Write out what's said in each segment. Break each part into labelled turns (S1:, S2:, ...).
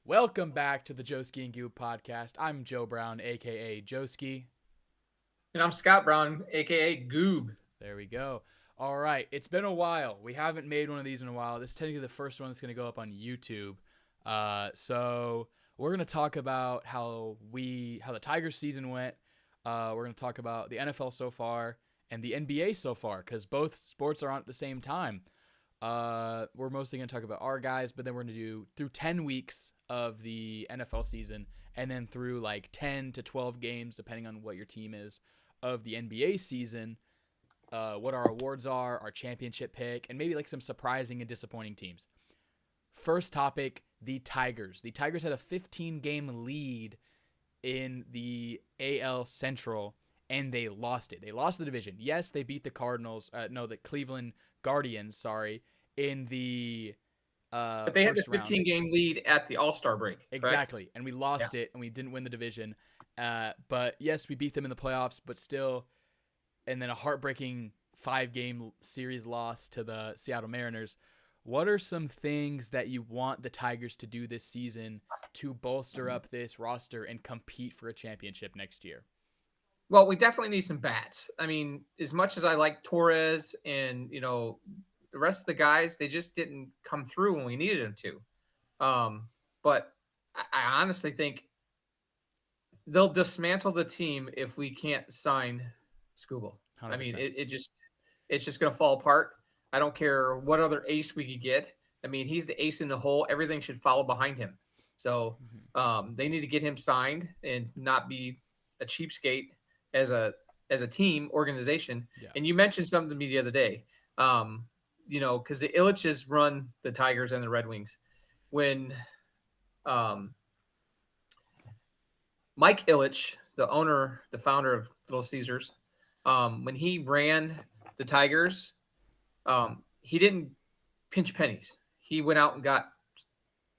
S1: Welcome back to the Joski and Goob podcast. I'm Joe Brown, aka Joski.
S2: And I'm Scott Brown, aka Goob.
S1: There we go. All right, it's been a while. We haven't made one of these in a while. This is technically the first one that's going to go up on YouTube. So we're going to talk about how the Tigers season went. We're going to talk about the NFL so far and the NBA so far because both sports are on at the same time. We're mostly going to talk about our guys, but then we're going to do through 10 weeks of the NFL season and then through like 10 to 12 games, depending on what your team is, of the NBA season, what our awards are, our championship pick, and maybe like some surprising and disappointing teams. First topic, the Tigers. The Tigers had a 15-game lead in the AL Central, and they lost it. They lost the division. Yes, they beat the the Cleveland Guardians, in the
S2: But they had the
S1: first round.
S2: 15-game lead at the All-Star break. Correct?
S1: Exactly, and we lost it, and we didn't win the division. But yes, we beat them in the playoffs, but still, and then a heartbreaking 5-game series loss to the Seattle Mariners. What are some things that you want the Tigers to do this season to bolster up this roster and compete for a championship next year?
S2: Well, we definitely need some bats. I mean, as much as I like Torres and, the rest of the guys, they just didn't come through when we needed them to. But I honestly think they'll dismantle the team if we can't sign Scooble.
S1: 100%.
S2: I mean, it's just going to fall apart. I don't care what other ace we could get. I mean, he's the ace in the hole. Everything should follow behind him. So they need to get him signed and not be a cheapskate as a team organization.
S1: Yeah.
S2: And you mentioned something to me the other day, because the Illiches run the Tigers and the Red Wings. When Mike Ilitch, the founder of Little Caesars, when he ran the Tigers, he didn't pinch pennies. He went out and got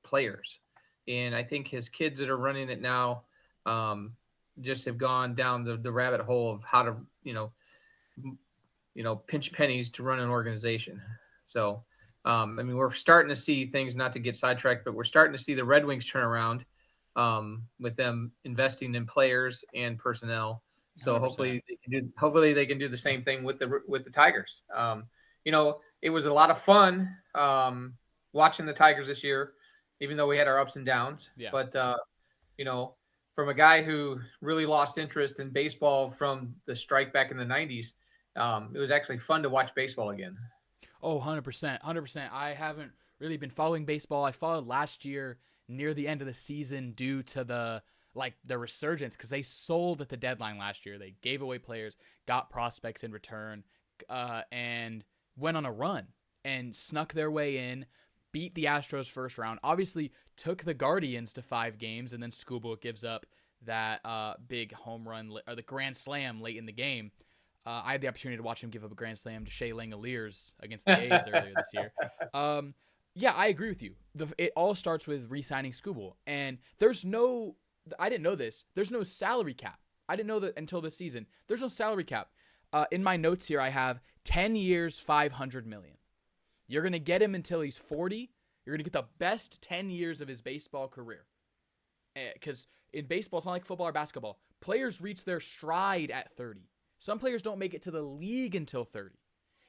S2: players. And I think his kids that are running it now just have gone down the rabbit hole of how to, pinch pennies to run an organization. So, we're starting to see things, not to get sidetracked, but we're starting to see the Red Wings turn around with them investing in players and personnel. So
S1: 100%.
S2: hopefully they can do the same thing with the Tigers. It was a lot of fun watching the Tigers this year, even though we had our ups and downs.
S1: Yeah.
S2: But from a guy who really lost interest in baseball from the strike back in the 90s, it was actually fun to watch baseball again.
S1: Oh, 100%. 100%. I haven't really been following baseball. I followed last year near the end of the season due to the resurgence because they sold at the deadline last year. They gave away players, got prospects in return, and went on a run and snuck their way in, beat the Astros first round, obviously took the Guardians to 5 games, and then Scooble gives up that big home run or the grand slam late in the game. I had the opportunity to watch him give up a grand slam to Shea Langoliers against the A's earlier this year. Yeah, I agree with you. It all starts with re-signing Scooble, and I didn't know this. There's no salary cap. I didn't know that until this season. There's no salary cap. In my notes here, I have 10 years, $500 million. You're going to get him until he's 40. You're going to get the best 10 years of his baseball career. Because in baseball, it's not like football or basketball. Players reach their stride at 30. Some players don't make it to the league until 30.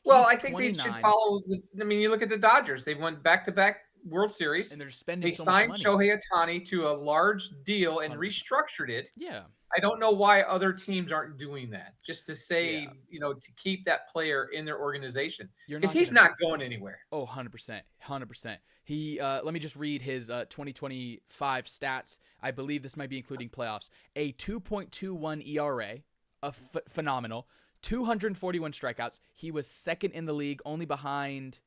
S2: Well, I think 29. They should follow. You look at the Dodgers. They went back-to-back World Series.
S1: And they're spending so
S2: much
S1: money.
S2: They signed Shohei Ohtani to a large deal and 100%. Restructured it.
S1: Yeah.
S2: I don't know why other teams aren't doing that. Just to say, to keep that player in their organization. Because he's not going anywhere.
S1: Oh, 100%. 100%. He, let me just read his 2025 stats. I believe this might be including playoffs. A 2.21 ERA, phenomenal. 241 strikeouts. He was second in the league, only behind,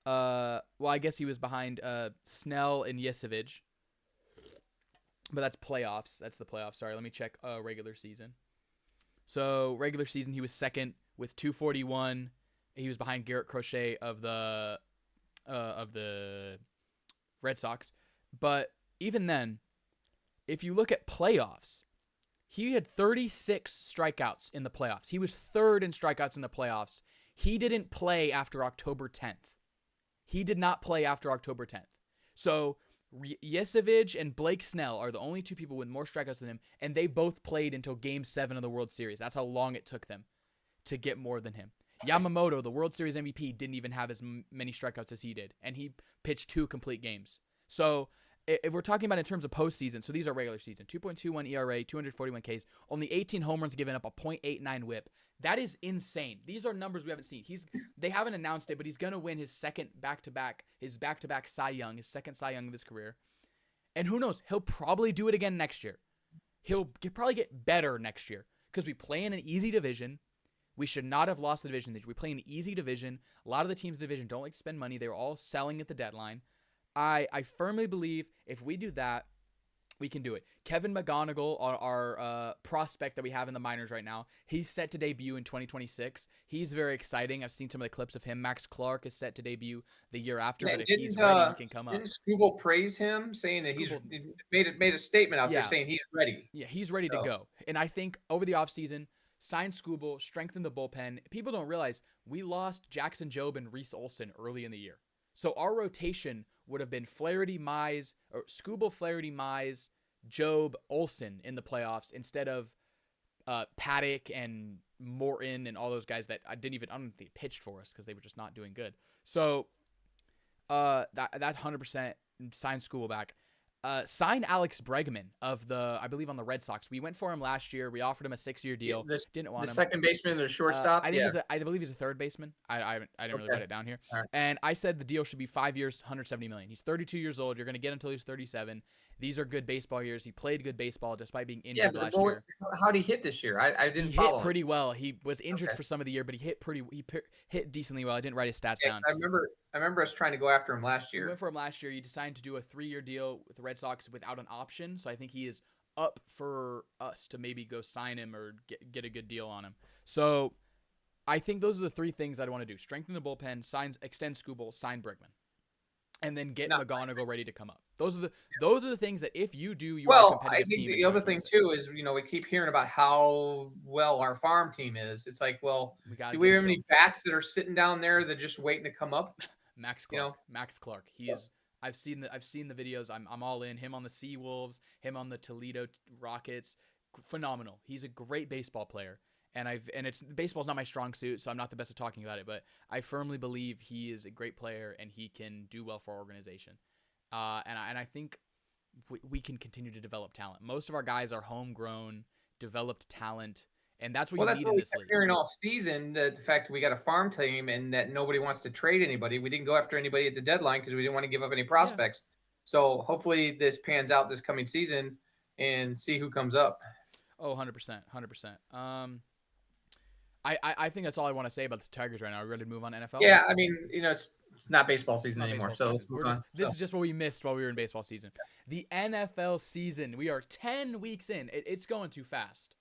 S1: I guess he was behind Snell and Yesevich. But that's playoffs. That's the playoffs. Sorry, let me check regular season. So regular season, he was second with 241. He was behind Garrett Crochet of the Red Sox. But even then, if you look at playoffs, he had 36 strikeouts in the playoffs. He was third in strikeouts in the playoffs. He didn't play after October 10th. He did not play after October 10th. So Yesevich and Blake Snell are the only two people with more strikeouts than him, and they both played until Game 7 of the World Series. That's how long it took them to get more than him. Yamamoto, the World Series MVP, didn't even have as many strikeouts as he did, and he pitched 2 complete games. So if we're talking about in terms of postseason, so these are regular season, 2.21 ERA, 241 Ks, only 18 home runs given up, a .89 WHIP. That is insane. These are numbers we haven't seen. They haven't announced it, but he's gonna win his back-to-back Cy Young, his second Cy Young of his career. And who knows? He'll probably do it again next year. He'll probably get better next year because we play in an easy division. We should not have lost the division. We play in an easy division. A lot of the teams in the division don't like to spend money. They're all selling at the deadline. I firmly believe if we do that, we can do it. Kevin McGonigal, our prospect that we have in the minors right now, he's set to debut in 2026. He's very exciting. I've seen some of the clips of him. Max Clark is set to debut the year after, but if he's ready, he can come up.
S2: Didn't Skubal praise him, saying that he's made a statement out there saying he's ready?
S1: Yeah, he's ready to go. And I think over the offseason, sign Skubal, strengthen the bullpen. People don't realize we lost Jackson Jobe and Reese Olson early in the year. So our rotation would have been Flaherty, Mize, or Skubal, Flaherty, Mize, Jobe, Olson in the playoffs instead of Paddock and Morton and all those guys that I don't think they pitched for us because they were just not doing good. So that's 100% sign Skubal back. Sign Alex Bregman I believe on the Red Sox. We went for him last year. We offered him a 6-year deal. Didn't want him.
S2: The second baseman or shortstop?
S1: I believe he's a third baseman. I didn't really write it down here. Right. And I said the deal should be 5 years, $170 million. He's 32 years old. You're going to get him until he's 37. These are good baseball years. He played good baseball despite being injured last year.
S2: How'd he hit this year? I didn't follow him.
S1: He hit pretty well. He was injured for some of the year, but he hit decently well. I didn't write his stats down.
S2: I remember us trying to go after him last year.
S1: We went for him last year. He decided to do a 3-year deal with the Red Sox without an option. So I think he is up for us to maybe go sign him or get a good deal on him. So I think those are the 3 things I'd want to do. Strengthen the bullpen, extend Skubal, sign Bregman. And then get McGonigal ready to come up. Those are the things that if you do, you are a competitive team.
S2: I think the other thing too is we keep hearing about how well our farm team is. It's like, well, do we have any bats that are sitting down there that are just waiting to come up?
S1: Max Clark. Max Clark. He is. I've seen the videos. I'm all in. Him on the Seawolves. Him on the Toledo Rockets. Phenomenal. He's a great baseball player. And baseball's not my strong suit, so I'm not the best at talking about it. But I firmly believe he is a great player and he can do well for our organization. And I think we can continue to develop talent. Most of our guys are homegrown, developed talent, and that's what you need in this league.
S2: Hearing all season the fact that we got a farm team and that nobody wants to trade anybody. We didn't go after anybody at the deadline because we didn't want to give up any prospects. Yeah. So hopefully this pans out this coming season and see who comes up.
S1: Oh, 100%. I think that's all I want to say about the Tigers right now. Are we ready to move on to NFL?
S2: Yeah, I mean, it's not baseball season anymore. Let's move on.
S1: This is just what we missed while we were in baseball season. The NFL season. We are 10 weeks in. It's going too fast.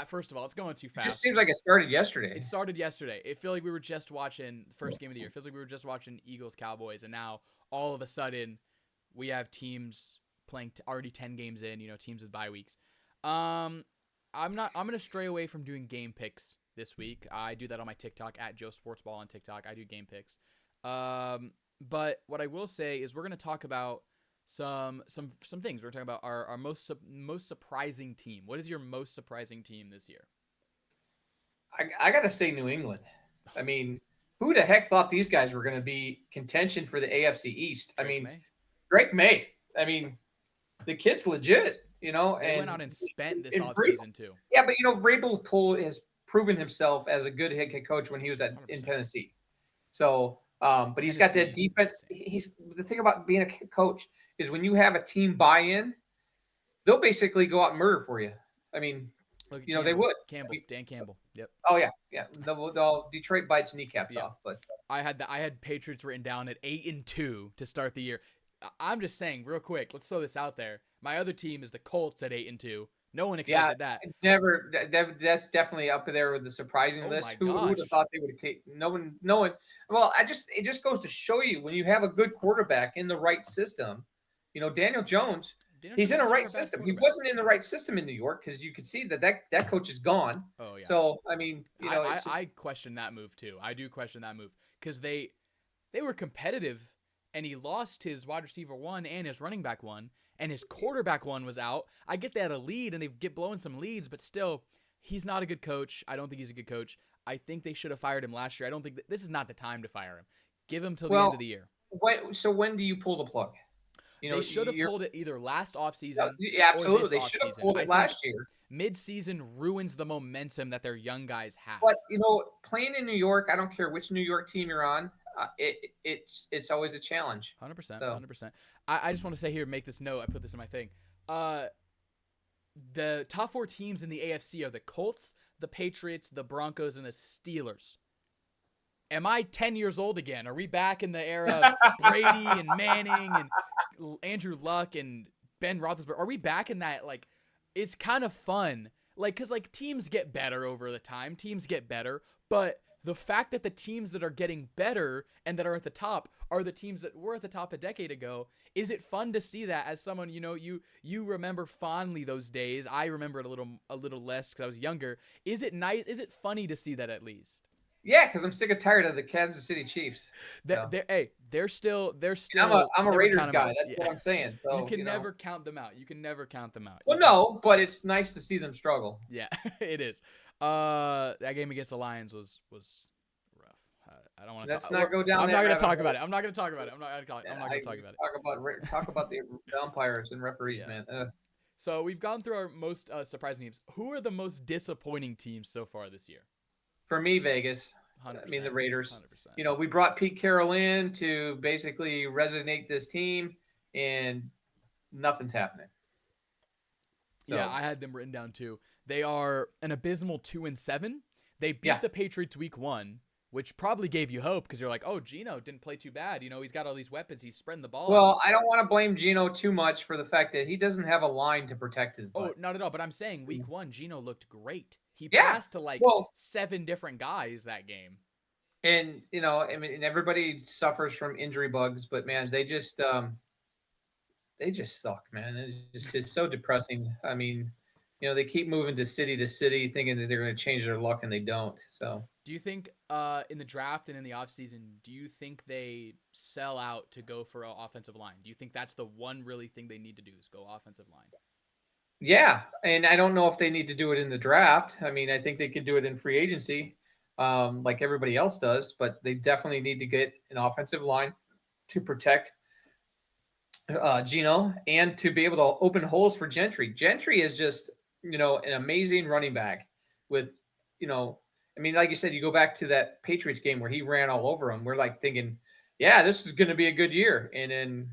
S1: First of all, it's going too fast.
S2: It just seems like it started yesterday.
S1: It started yesterday. It feels like we were just watching the first game of the year. It feels like we were just watching Eagles Cowboys, and now all of a sudden we have teams playing already 10 games in. Teams with bye weeks. I'm gonna stray away from doing game picks this week. I do that on my TikTok at Joe Sportsball on TikTok. I do game picks. But what I will say is we're gonna talk about some things. We're talking about our most surprising team. What is your most surprising team this year?
S2: I gotta say New England. I mean, who the heck thought these guys were gonna be contention for the AFC East? Drake May. I mean, the kid's legit.
S1: They went out and spent this offseason too.
S2: Yeah, but Vrabel has proven himself as a good head coach when he was in Tennessee. So, but he's got that defense. The thing about being a coach is when you have a team buy-in, they'll basically go out and murder for you. I mean, they would.
S1: Dan Campbell. Yep.
S2: Oh yeah. Detroit bites kneecaps off. But
S1: I had Patriots written down at 8-2 to start the year. I'm just saying, real quick. Let's throw this out there. My other team is the Colts at 8-2. No one expected that.
S2: Never. That's definitely up there with the surprising list. Who would have thought they would have? No one. Well, it just goes to show you when you have a good quarterback in the right system. Daniel Jones. He's in the right system. He wasn't in the right system in New York because you could see that coach is gone.
S1: Oh yeah.
S2: So I mean,
S1: I question that move too. I do question that move because they were competitive and he lost his wide receiver 1 and his running back 1, and his quarterback 1 was out. I get they had a lead and they get blowing some leads, but still, he's not a good coach. I don't think he's a good coach. I think they should have fired him last year. I don't think this is not the time to fire him. Give him till the end of the year.
S2: So when do you pull the plug?
S1: They should have pulled it either last offseason
S2: absolutely.
S1: or this
S2: They should have
S1: offseason.
S2: pulled it last year.
S1: Mid-season ruins the momentum that their young guys have.
S2: But playing in New York, I don't care which New York team you're on. It's always a challenge.
S1: 100%. 100%. I just want to say here, make this note. I put this in my thing. The top 4 teams in the AFC are the Colts, the Patriots, the Broncos, and the Steelers. Am I 10 years old again? Are we back in the era of Brady and Manning and Andrew Luck and Ben Roethlisberger? Are we back in that? Like, it's kind of fun. Like, because, like, teams get better over the time. Teams get better. But the fact that the teams that are getting better and that are at the top are the teams that were at the top a decade ago, is it fun to see that as someone, you remember fondly those days? I remember it a little less because I was younger. Is it nice? Is it funny to see that at least?
S2: Yeah, because I'm sick and tired of the Kansas City Chiefs.
S1: They're still.
S2: I'm a Raiders guy. That's what I'm saying. So
S1: you can never count them out.
S2: Well, no, but it's nice to see them struggle.
S1: Yeah, it is. That game against the Lions was rough. I don't want to.
S2: Let's not go down.
S1: I'm not going to talk about it. I'm not going to talk about it. I'm not going to talk about it.
S2: Talk about the umpires and referees, man.
S1: So we've gone through our most surprising teams. Who are the most disappointing teams so far this year?
S2: For me, Vegas.
S1: 100%,
S2: I mean, the Raiders.
S1: 100%.
S2: We brought Pete Carroll in to basically resonate this team, and nothing's happening.
S1: So. Yeah, I had them written down too. They are an abysmal 2-7. They beat the Patriots week 1, which probably gave you hope because you're like, oh, Geno didn't play too bad. He's got all these weapons. He's spreading the ball.
S2: Well, I don't want to blame Geno too much for the fact that he doesn't have a line to protect his butt.
S1: Oh, not at all. But I'm saying week 1, Geno looked great. He passed to 7 different guys that game.
S2: And, and everybody suffers from injury bugs, but man, they just suck, man. It's so depressing. I mean, they keep moving to city thinking that they're going to change their luck and they don't. So
S1: do you think in the draft and in the offseason, do you think they sell out to go for an offensive line? Do you think that's the one really thing they need to do is go offensive line?
S2: Yeah, and I don't know if they need to do it in the draft. I mean, I think they could do it in free agency like everybody else does, but they definitely need to get an offensive line to protect Geno and to be able to open holes for Gentry. Gentry is just, an amazing running back with, like you said, you go back to that Patriots game where he ran all over them. We're like thinking, yeah, this is going to be a good year. And then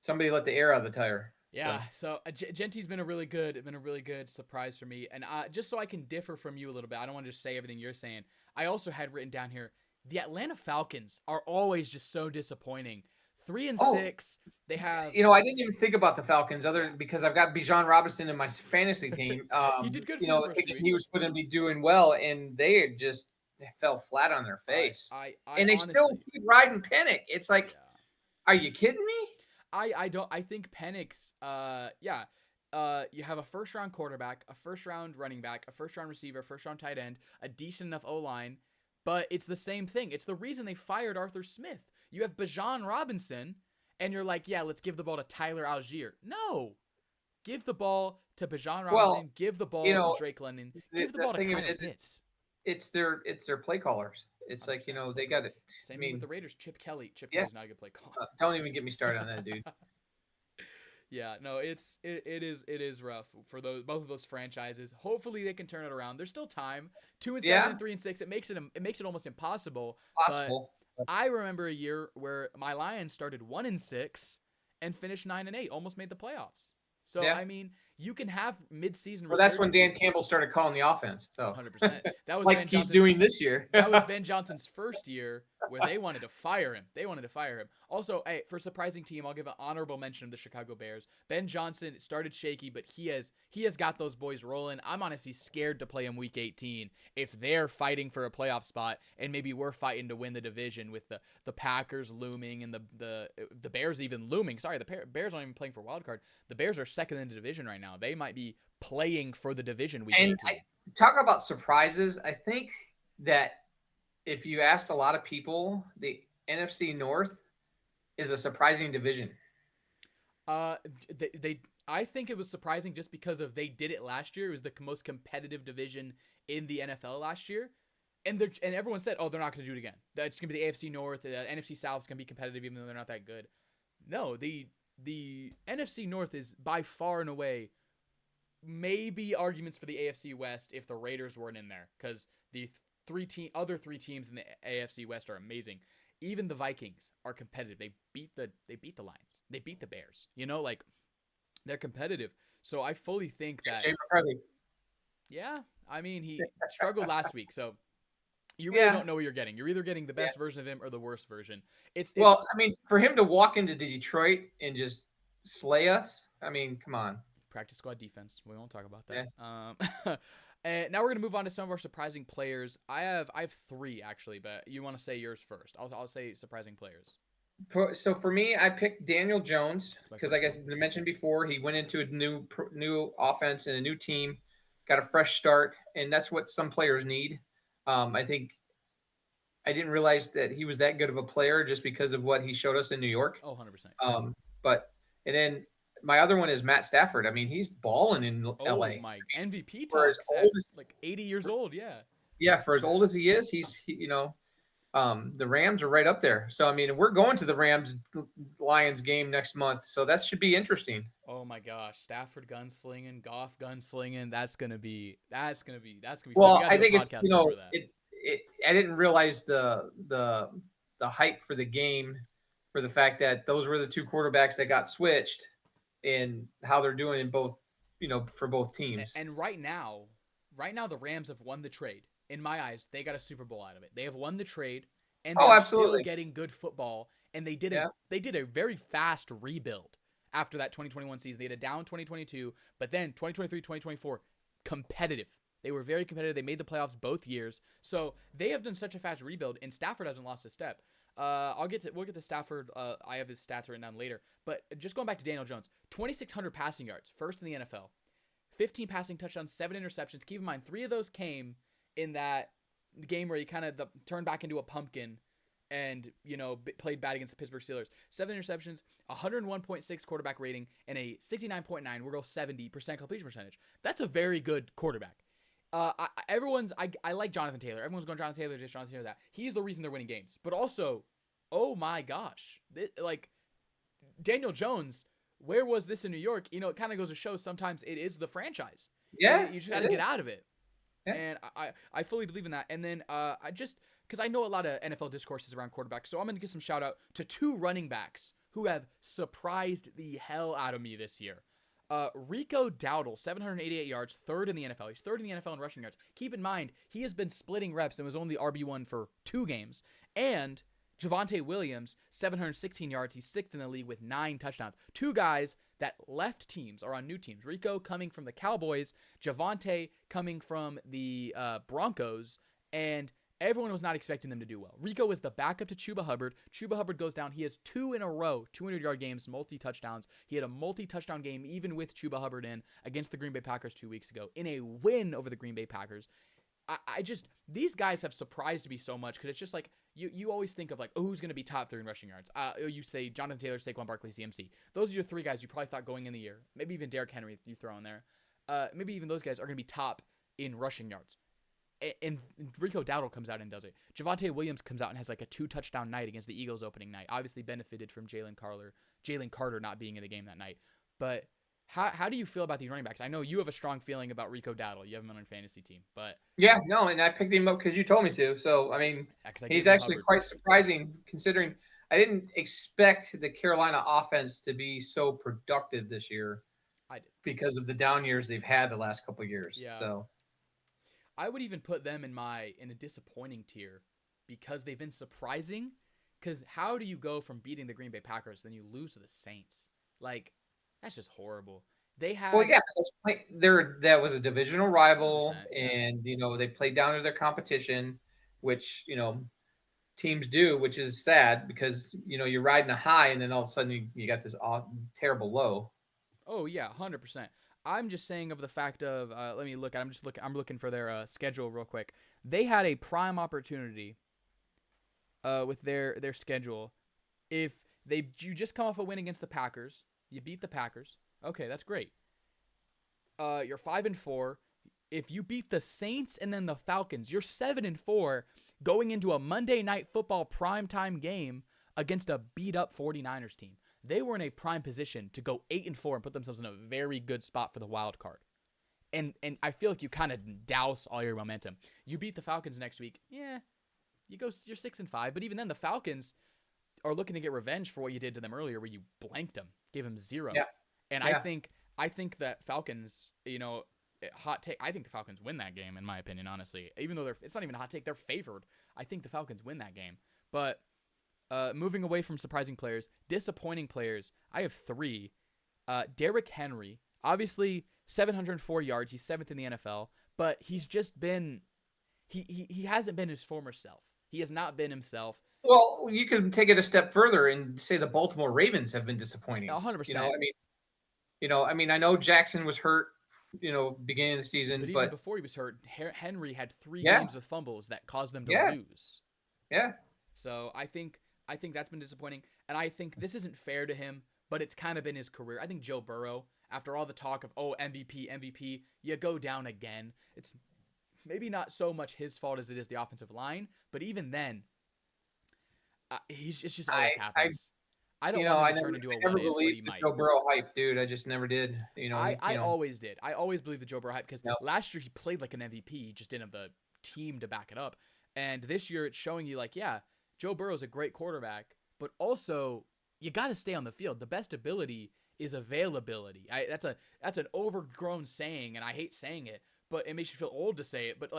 S2: somebody let the air out of the tire.
S1: Yeah, so Genty's been a really good surprise for me. And just so I can differ from you a little bit, I don't want to just say everything you're saying. I also had written down here, the Atlanta Falcons are always just so disappointing. 3-6, they have.
S2: I didn't even think about the Falcons because I've got Bijan Robinson in my fantasy team.
S1: He did good.
S2: Thinking he was going to be doing well, and they fell flat on their face.
S1: I
S2: and they honestly, still keep riding Penix. It's like, are you kidding me?
S1: I think Penix, you have a first-round quarterback, a first-round running back, a first-round receiver, first-round tight end, a decent enough O-line, but it's the same thing. It's the reason they fired Arthur Smith. You have Bijan Robinson, and you're like, yeah, let's give the ball to Tyler Algier. No. Give the ball to Bijan Robinson. Give the ball to Drake London. Give the ball to Kyle Pitts.
S2: It's their play callers. It's 100%. Like, they got it.
S1: Same with the Raiders. Chip Kelly. Chip Kelly's not a good play caller.
S2: Don't even get me started on that, dude.
S1: Yeah, no, it is rough for both of those franchises. Hopefully they can turn it around. There's still time. 2-7 and 3-6. It makes it almost impossible. But I remember a year where my Lions started 1-6 and finished 9-8, almost made the playoffs. So I mean, you can have mid-season.
S2: Well, that's when Dan Campbell started calling the offense. So
S1: 100%. That was
S2: like Ben he's doing this year.
S1: That was Ben Johnson's first year where they wanted to fire him. Also, hey, for a surprising team, I'll give an honorable mention of the Chicago Bears. Ben Johnson started shaky, but he has got those boys rolling. I'm honestly scared to play him Week 18 if they're fighting for a playoff spot and maybe we're fighting to win the division with the Packers looming and the Bears even looming. Sorry, the Bears aren't even playing for a wild card. The Bears are second in the division right now. They might be playing for the division Week 18.
S2: Talk about surprises. I think that if you asked a lot of people, the NFC North is a surprising division.
S1: Uh, they I think it was surprising just because of they did it last year. It was the most competitive division in the NFL last year, and everyone said, oh, they're not going to do it again. That's going to be the AFC North. The NFC South is going to be competitive, even though they're not that good. No, the NFC North is by far and away maybe arguments for the AFC West if the Raiders weren't in there, because the other three teams in the AFC West are amazing. Even the Vikings are competitive. They beat the Lions. They beat the Bears. Like they're competitive. So I fully think that.
S2: Jay McCarthy.
S1: Yeah, I mean he struggled last week, so you really
S2: Yeah,
S1: don't know what you're getting. You're either getting the
S2: yeah.
S1: best version of him or the worst version. It's
S2: Well, I mean, for him to walk into Detroit and just slay us, I mean, come on.
S1: practice squad defense. We won't talk about
S2: Yeah.
S1: that. And now we're gonna move on to some of our surprising players. I have three actually, but you want to say yours first? I'll say surprising players.
S2: So for me, I picked Daniel Jones
S1: That's my
S2: because,
S1: first
S2: like I
S1: one.
S2: mentioned before, he went into a new offense and a new team, got a fresh start, and that's what some players need. I think I didn't realize that he was that good of a player just because of what he showed us in New York.
S1: Oh, 100%.
S2: But and then my other one is Matt Stafford. I mean, he's balling in
S1: Oh
S2: LA
S1: my MVP
S2: for as
S1: talks at
S2: old as
S1: like 80 years old. Yeah.
S2: for as old as he is. The Rams are right up there. So I mean, we're going to the Rams Lions game next month, so that should be interesting.
S1: Oh my gosh, Stafford gunslinging, Goff gunslinging. That's gonna be fun. We
S2: Well,
S1: gotta
S2: I
S1: do a
S2: think it's
S1: podcast over that.
S2: I didn't realize the hype for the game for the fact that those were the two quarterbacks that got switched and how they're doing in both for both teams.
S1: And right now the Rams have won the trade. In my eyes, they got a Super Bowl out of it. They have won the trade, and they
S2: Oh,
S1: are still
S2: absolutely.
S1: getting good football. And
S2: Yeah.
S1: they did a very fast rebuild after that 2021 season. They had a down 2022, but then 2023, 2024, competitive. They were very competitive. They made the playoffs both years. So they have done such a fast rebuild, and Stafford hasn't lost a step. We'll get to Stafford. I have his stats written down later. But just going back to Daniel Jones, 2,600 passing yards, first in the NFL, 15 passing touchdowns, 7 interceptions. Keep in mind, 3 of those came in that game where he kind of turned back into a pumpkin and played bad against the Pittsburgh Steelers. 7 interceptions, 101.6 quarterback rating, and a 69.9, we're 70% completion percentage. That's a very good quarterback. I like Jonathan Taylor. Everyone's going Jonathan Taylor, just Jonathan Taylor. That he's the reason they're winning games. But also, oh my gosh, Daniel Jones. Where was this in New York? It kind of goes to show sometimes it is the franchise.
S2: Yeah.
S1: You just got to get out of it.
S2: Yeah.
S1: And I fully believe in that. And then I just because I know a lot of NFL discourses around quarterbacks, so I'm gonna give some shout out to 2 running backs who have surprised the hell out of me this year. Rico Dowdle, 788 yards, third in the NFL. He's third in the NFL in rushing yards. Keep in mind, he has been splitting reps and was only RB1 for 2 games. And Javonte Williams, 716 yards. He's 6th in the league with 9 touchdowns. 2 guys that left teams are on new teams. Rico coming from the Cowboys, Javonte coming from the Broncos, and everyone was not expecting them to do well. Rico is the backup to Chuba Hubbard. Chuba Hubbard goes down. He has 2 in a row, 200-yard games, multi-touchdowns. He had a multi-touchdown game even with Chuba Hubbard in against the Green Bay Packers 2 weeks ago in a win over the Green Bay Packers. These guys have surprised me so much because it's just like you always think of like, oh, who's going to be top 3 in rushing yards? You say Jonathan Taylor, Saquon Barkley, CMC. Those are your 3 guys you probably thought going in the year. Maybe even Derrick Henry you throw in there. Maybe even those guys are going to be top in rushing yards. And Rico Dowdle comes out and does it. Javonte Williams comes out and has like a 2-touchdown night against the Eagles opening night. Obviously benefited from Jalen Carter not being in the game that night. But how do you feel about these running backs? I know you have a strong feeling about Rico Dowdle. You have him on your fantasy team, but
S2: Yeah, no, and I picked him up because you told me to. So I mean, he's actually quite surprising considering I didn't expect the Carolina offense to be so productive this year.
S1: I did
S2: because of the down years they've had the last couple of years.
S1: Yeah.
S2: So
S1: I would even put them in a disappointing tier because they've been surprising. Because how do you go from beating the Green Bay Packers then you lose to the Saints? Like that's just horrible. They had
S2: that was a divisional rival,
S1: yeah.
S2: and they played down to their competition, which teams do, which is sad because you're riding a high and then all of a sudden you got this terrible low.
S1: Oh yeah, 100%. I'm just saying of the fact of let me look. I'm looking for their schedule real quick. They had a prime opportunity with their schedule. If You just come off a win against the Packers. You beat the Packers. Okay, that's great. You're 5-4. If you beat the Saints and then the Falcons, you're 7-4 going into a Monday Night Football primetime game against a beat up 49ers team. They were in a prime position to go 8-4 and put themselves in a very good spot for the wild card. And I feel like you kind of douse all your momentum. You beat the Falcons next week. Yeah, you're 6-5, but even then the Falcons are looking to get revenge for what you did to them earlier where you blanked them, gave them 0.
S2: Yeah.
S1: And
S2: Yeah.
S1: I think that Falcons, hot take, I think the Falcons win that game in my opinion, honestly. Even though it's not even a hot take, they're favored. I think the Falcons win that game. But moving away from surprising players, disappointing players, I have 3. Derrick Henry, obviously 704 yards, he's 7th in the NFL, but he's just been he hasn't been his former self. He has not been himself.
S2: Well, you could take it a step further and say the Baltimore Ravens have been disappointing.
S1: 100%.
S2: I know Jackson was hurt, beginning of the season,
S1: but even before he was hurt, Henry had 3 games with fumbles that caused them to lose.
S2: Yeah.
S1: So I think that's been disappointing, and I think this isn't fair to him, but it's kind of been his career. I think Joe Burrow, after all the talk of MVP, you go down again. It's maybe not so much his fault as it is the offensive line, but even then, it's just always happens. I don't want him to turn into a what if, but he might.
S2: Joe Burrow hype, dude. I just never did.
S1: I always did. I always believed the Joe Burrow hype because last year he played like an MVP. He just didn't have the team to back it up. And this year it's showing you like, yeah, Joe Burrow's a great quarterback, but also you got to stay on the field. The best ability is availability. That's an overgrown saying, and I hate saying it, but it makes you feel old to say it. But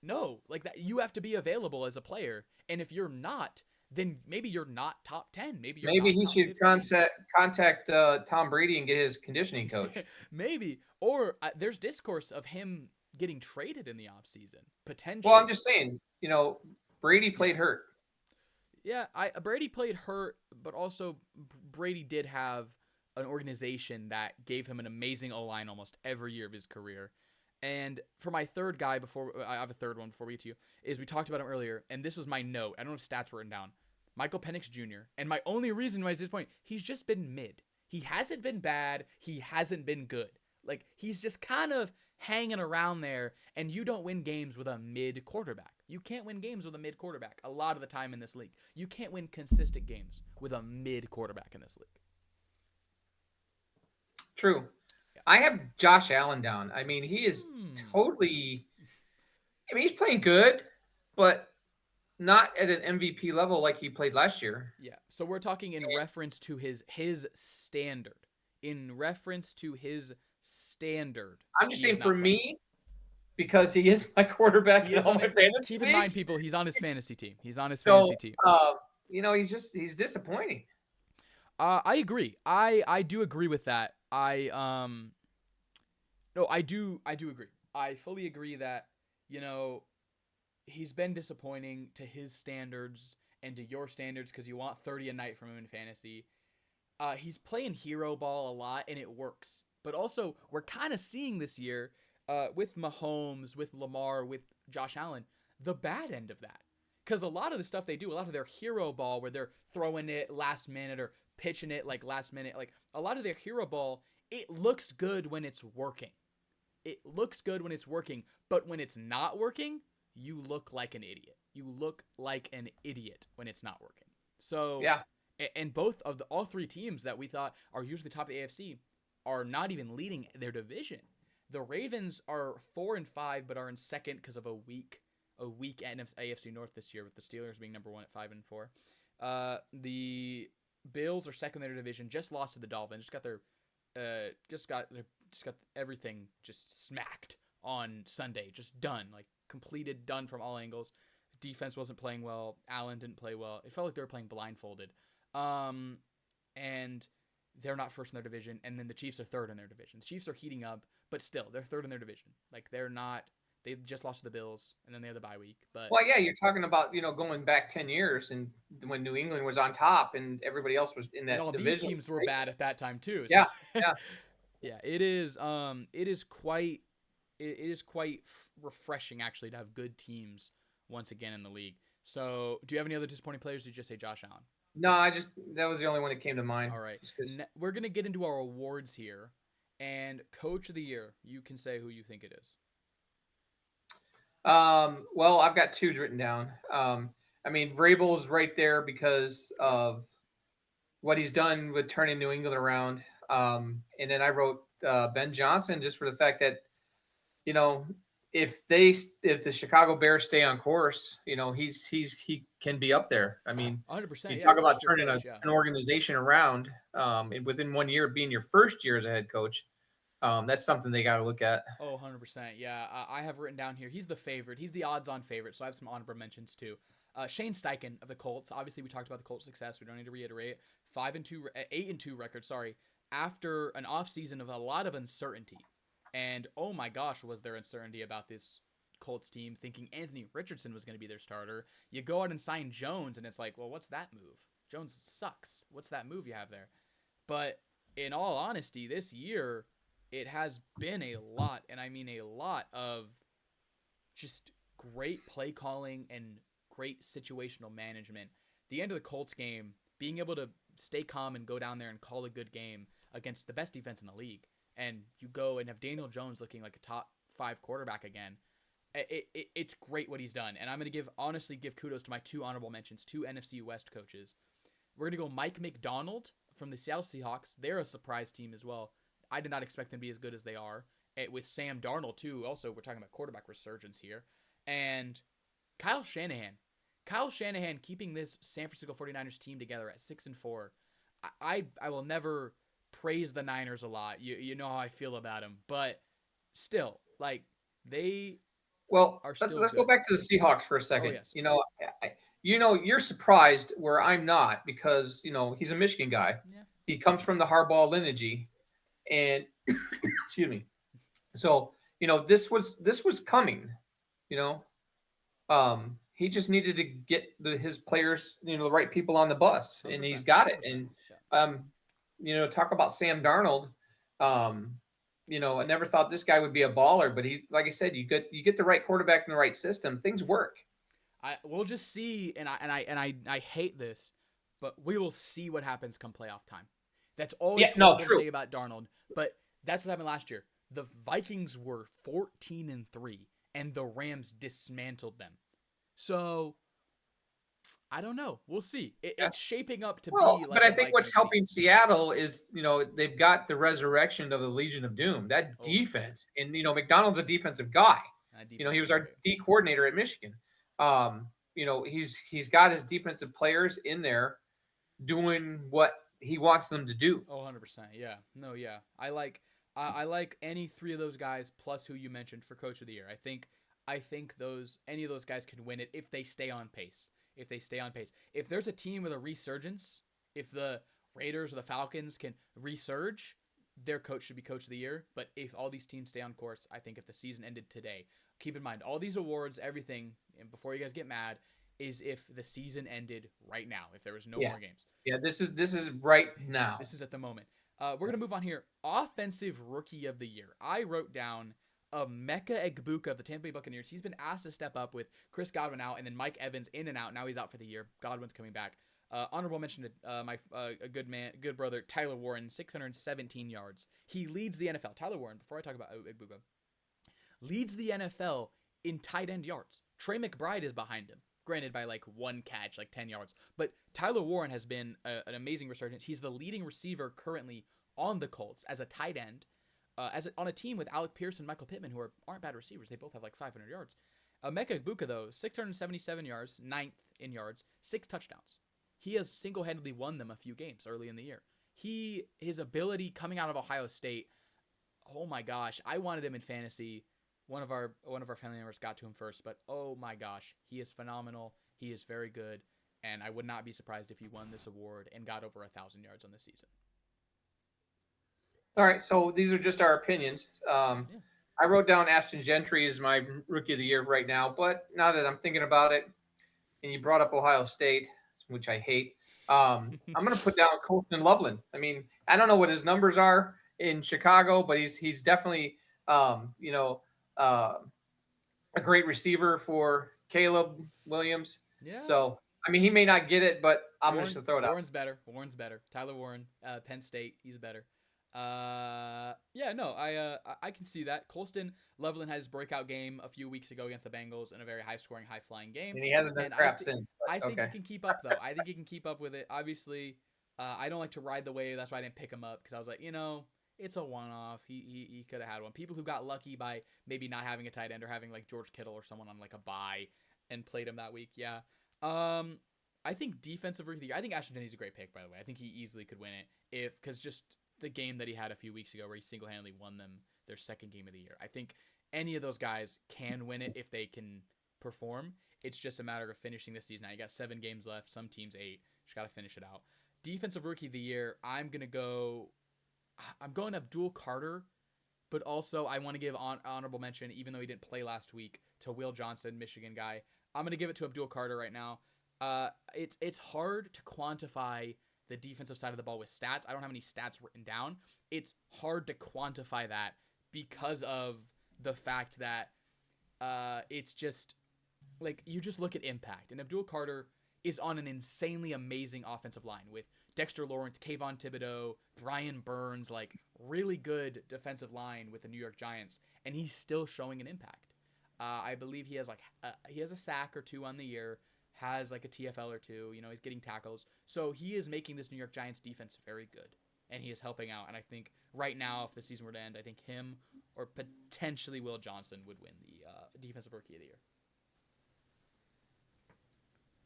S1: no, that you have to be available as a player, and if you're not, then maybe you're not top 10. Maybe
S2: he should contact Tom Brady and get his conditioning coach.
S1: Maybe, or there's discourse of him getting traded in the offseason potentially.
S2: Well, I'm just saying, Brady played hurt.
S1: Yeah, Brady played hurt, but also Brady did have an organization that gave him an amazing O-line almost every year of his career. And for my third guy, I have a third one before we get to you, is we talked about him earlier, and this was my note. I don't know if stats were written down. Michael Penix Jr. And my only reason why he's disappointing, he's just been mid. He hasn't been bad. He hasn't been good. He's just kind of hanging around there, and you don't win games with a mid quarterback. You can't win games with a mid quarterback a lot of the time in this league. You can't win consistent games with a mid quarterback in this league.
S2: True. I have Josh Allen down. I mean, he is totally – he's playing good, but not at an MVP level like he played last year.
S1: Yeah, so we're talking in reference to his standard. In reference to his standard.
S2: I'm just saying for me, because he is my quarterback in all my fantasy
S1: Keep in mind, people, he's on his fantasy team. He's
S2: disappointing.
S1: I agree. I do agree with that. I do agree. I fully agree that, he's been disappointing to his standards and to your standards because you want 30 a night from him in fantasy. He's playing hero ball a lot and it works. But also, we're kind of seeing this year with Mahomes, with Lamar, with Josh Allen, the bad end of that. Because a lot of the stuff they do, a lot of their hero ball where they're throwing it last minute or pitching it last minute, a lot of their hero ball, it looks good when it's working. It looks good when it's working, but when it's not working, you look like an idiot. You look like an idiot when it's not working. So,
S2: yeah.
S1: And all 3 teams that we thought are usually top of the AFC are not even leading their division. The Ravens are 4-5, but are in second because of a weak AFC North this year, with the Steelers being number 1 at 5-4. The Bills are second in their division, just lost to the Dolphins, just got everything just smacked on Sunday, just done, completed, done from all angles. Defense wasn't playing well. Allen didn't play well. It felt like they were playing blindfolded. And they're not first in their division, and then the Chiefs are third in their division. The Chiefs are heating up, but still, they're third in their division. They're not. They just lost to the Bills, and then they had the bye week. But
S2: well, yeah, you're talking about going back 10 years, and when New England was on top, and everybody else was in that division.
S1: These teams were bad at that time too.
S2: So.
S1: Yeah. Yeah. It is quite refreshing actually to have good teams once again in the league. So, do you have any other disappointing players? Or did you just say Josh Allen?
S2: No, that was the only one that came to mind.
S1: All right.
S2: Just because.
S1: We're going to get into our awards here. And coach of the year, you can say who you think it is.
S2: Well, I've got two written down. I mean, Vrabel's right there because
S1: Yep.
S2: of what he's done with turning New England around. And then I wrote Ben Johnson just for the fact that you know if the Chicago Bears stay on course, he can be up there. I mean, you
S1: 100%. Yeah.
S2: talk about
S1: First year
S2: turning
S1: coach. Yeah.
S2: an organization around and within 1 year of being your first year as a head coach. That's something they got to look at.
S1: Oh, 100%. Yeah. I have written down here. He's the favorite. He's the odds on favorite. So I have some honorable mentions too. Shane Steichen of the Colts. Obviously, we talked about the Colts' success. We don't need to reiterate. 5-2, 8-2 record. Sorry, after an offseason of a lot of uncertainty, and oh my gosh, was there uncertainty about this Colts team? Thinking Anthony Richardson was going to be their starter. You go out and sign Jones, and it's like, well, what's that move? Jones sucks. What's that move you have there? But in all honesty, this year it has been a lot, and I mean a lot of just great play calling and great situational management. The end of the Colts game, being able to stay calm and go down there and call a good game against the best defense in the league, and you go and have Daniel Jones looking like a top 5 quarterback again. It's great what he's done, and I'm gonna give kudos to my two honorable mentions, two NFC West coaches. We're gonna go Mike McDonald from the Seattle Seahawks. They're a surprise team as well. I did not expect them to be as good as they are. With Sam Darnold too. Also, we're talking about quarterback resurgence here. And Kyle Shanahan. Kyle Shanahan keeping this San Francisco 49ers team together at 6-4. I will never praise the Niners a lot. You know how I feel about them, but still, like they
S2: Well,
S1: are
S2: let's
S1: still
S2: let's go
S1: good.
S2: back to the Seahawks for a
S1: Oh
S2: second.
S1: yes.
S2: You're surprised where I'm not because he's a Michigan guy.
S1: Yeah.
S2: He comes from the Harbaugh lineage, and excuse me. So this was coming. You know, he just needed to get his players, the right people on the bus, and he's
S1: 100%.
S2: got it.
S1: 100%.
S2: And
S1: Yeah.
S2: um, talk about Sam Darnold. Um, I never thought this guy would be a baller, but he, like I said, you get the right quarterback in the right system, things work.
S1: We'll just see, and I hate this, but we will see what happens come playoff time. That's
S2: Yeah,
S1: always
S2: no,
S1: horrible to
S2: true.
S1: say about Darnold, but that's what happened last year. The Vikings were 14-3, and the Rams dismantled them. So I don't know. We'll see.
S2: Yeah.
S1: It's shaping up to
S2: Well,
S1: be
S2: but
S1: like
S2: I
S1: a
S2: think what's
S1: Vikings team.
S2: helping Seattle is, they've got the resurrection of the Legion of Doom, that
S1: Oh, 100%.
S2: defense. And, McDonald's a defensive guy.
S1: That
S2: He
S1: defense
S2: was
S1: is
S2: our
S1: great.
S2: D coordinator at Michigan. He's got his defensive players in there doing what he wants them to do.
S1: Oh, 100%. Yeah. No, yeah. I like any three of those guys plus who you mentioned for coach of the year. I think those any of those guys can win it if they stay on pace. If they stay on pace. If there's a team with a resurgence, if the Raiders or the Falcons can resurge, their coach should be coach of the year. But if all these teams stay on course, I think if the season ended today, keep in mind all these awards, everything, and before you guys get mad, is if the season ended right now, if there was no
S2: Yeah.
S1: more games.
S2: Yeah. This is right now.
S1: This is at the moment. We're gonna move on here. Offensive Rookie of the Year. I wrote down Emeka Egbuka of the Tampa Bay Buccaneers. He's been asked to step up with Chris Godwin out, and then Mike Evans in and out. Now he's out for the year. Godwin's coming back. Honorable mention to my a good brother Tyler Warren, 617 yards. He leads the NFL. Tyler Warren. Before I talk about Egbuka, leads the NFL in tight end yards. Trey McBride is behind him. Granted, by like one catch, like 10 yards. But Tyler Warren has been an amazing resurgence. He's the leading receiver currently on the Colts as a tight end, on a team with Alec Pierce and Michael Pittman, who aren't bad receivers. They both have like 500 yards. Mecca Ibuka, though, 677 yards, ninth in yards, 6 touchdowns. He has single-handedly won them a few games early in the year. His ability coming out of Ohio State, oh my gosh, I wanted him in fantasy. One of our family members got to him first, but oh my gosh, he is phenomenal. He is very good, and I would not be surprised if he won this award and got over 1,000 yards on the season.
S2: All right. So these are just our opinions.
S1: Yeah.
S2: I wrote down Ashton Gentry as my rookie of the year right now, but now that I'm thinking about it, and you brought up Ohio State, which I hate, I'm going to put down Colton Loveland. I mean, I don't know what his numbers are in Chicago, but he's definitely uh, a great receiver for Caleb Williams.
S1: Yeah.
S2: So I mean, he may not get it, but I'm just
S1: Warren's
S2: going to throw it out.
S1: Warren's better. Warren's better. Tyler Warren, Penn State, he's better. Yeah, no, I can see that. Colston Loveland had his breakout game a few weeks ago against the Bengals in a very high scoring, high flying game,
S2: And he hasn't done
S1: and
S2: crap since,
S1: I
S2: but
S1: think he
S2: okay.
S1: can keep up though. I think he can keep up with it. Obviously, I don't like to ride the wave. That's why I didn't pick him up because I was like, it's a one off. He could have had one. People who got lucky by maybe not having a tight end or having like George Kittle or someone on like a bye and played him that week. Yeah. I think defensive rookie of the year. I think Ashton Denny's a great pick, by the way. I think he easily could win it because just the game that he had a few weeks ago where he single-handedly won them their second game of the year. I think any of those guys can win it if they can perform. It's just a matter of finishing the season. Now you got 7 games left. Some teams 8. Just got to finish it out. Defensive rookie of the year. I'm going Abdul Carter, but also I want to give honorable mention, even though he didn't play last week, to Will Johnson, Michigan guy. I'm going to give it to Abdul Carter right now. It's hard to quantify the defensive side of the ball with stats. I don't have any stats written down. It's hard to quantify that because of the fact that it's just like you just look at impact. And Abdul Carter is on an insanely amazing offensive line with Dexter Lawrence, Kayvon Thibodeau, Brian Burns, like really good defensive line with the New York Giants, and he's still showing an impact. I believe he has he has a sack or 2 on the year, has like a TFL or 2. He's getting tackles, so he is making this New York Giants defense very good, and he is helping out. And I think right now, if the season were to end, I think him or potentially Will Johnson would win the defensive rookie of the year.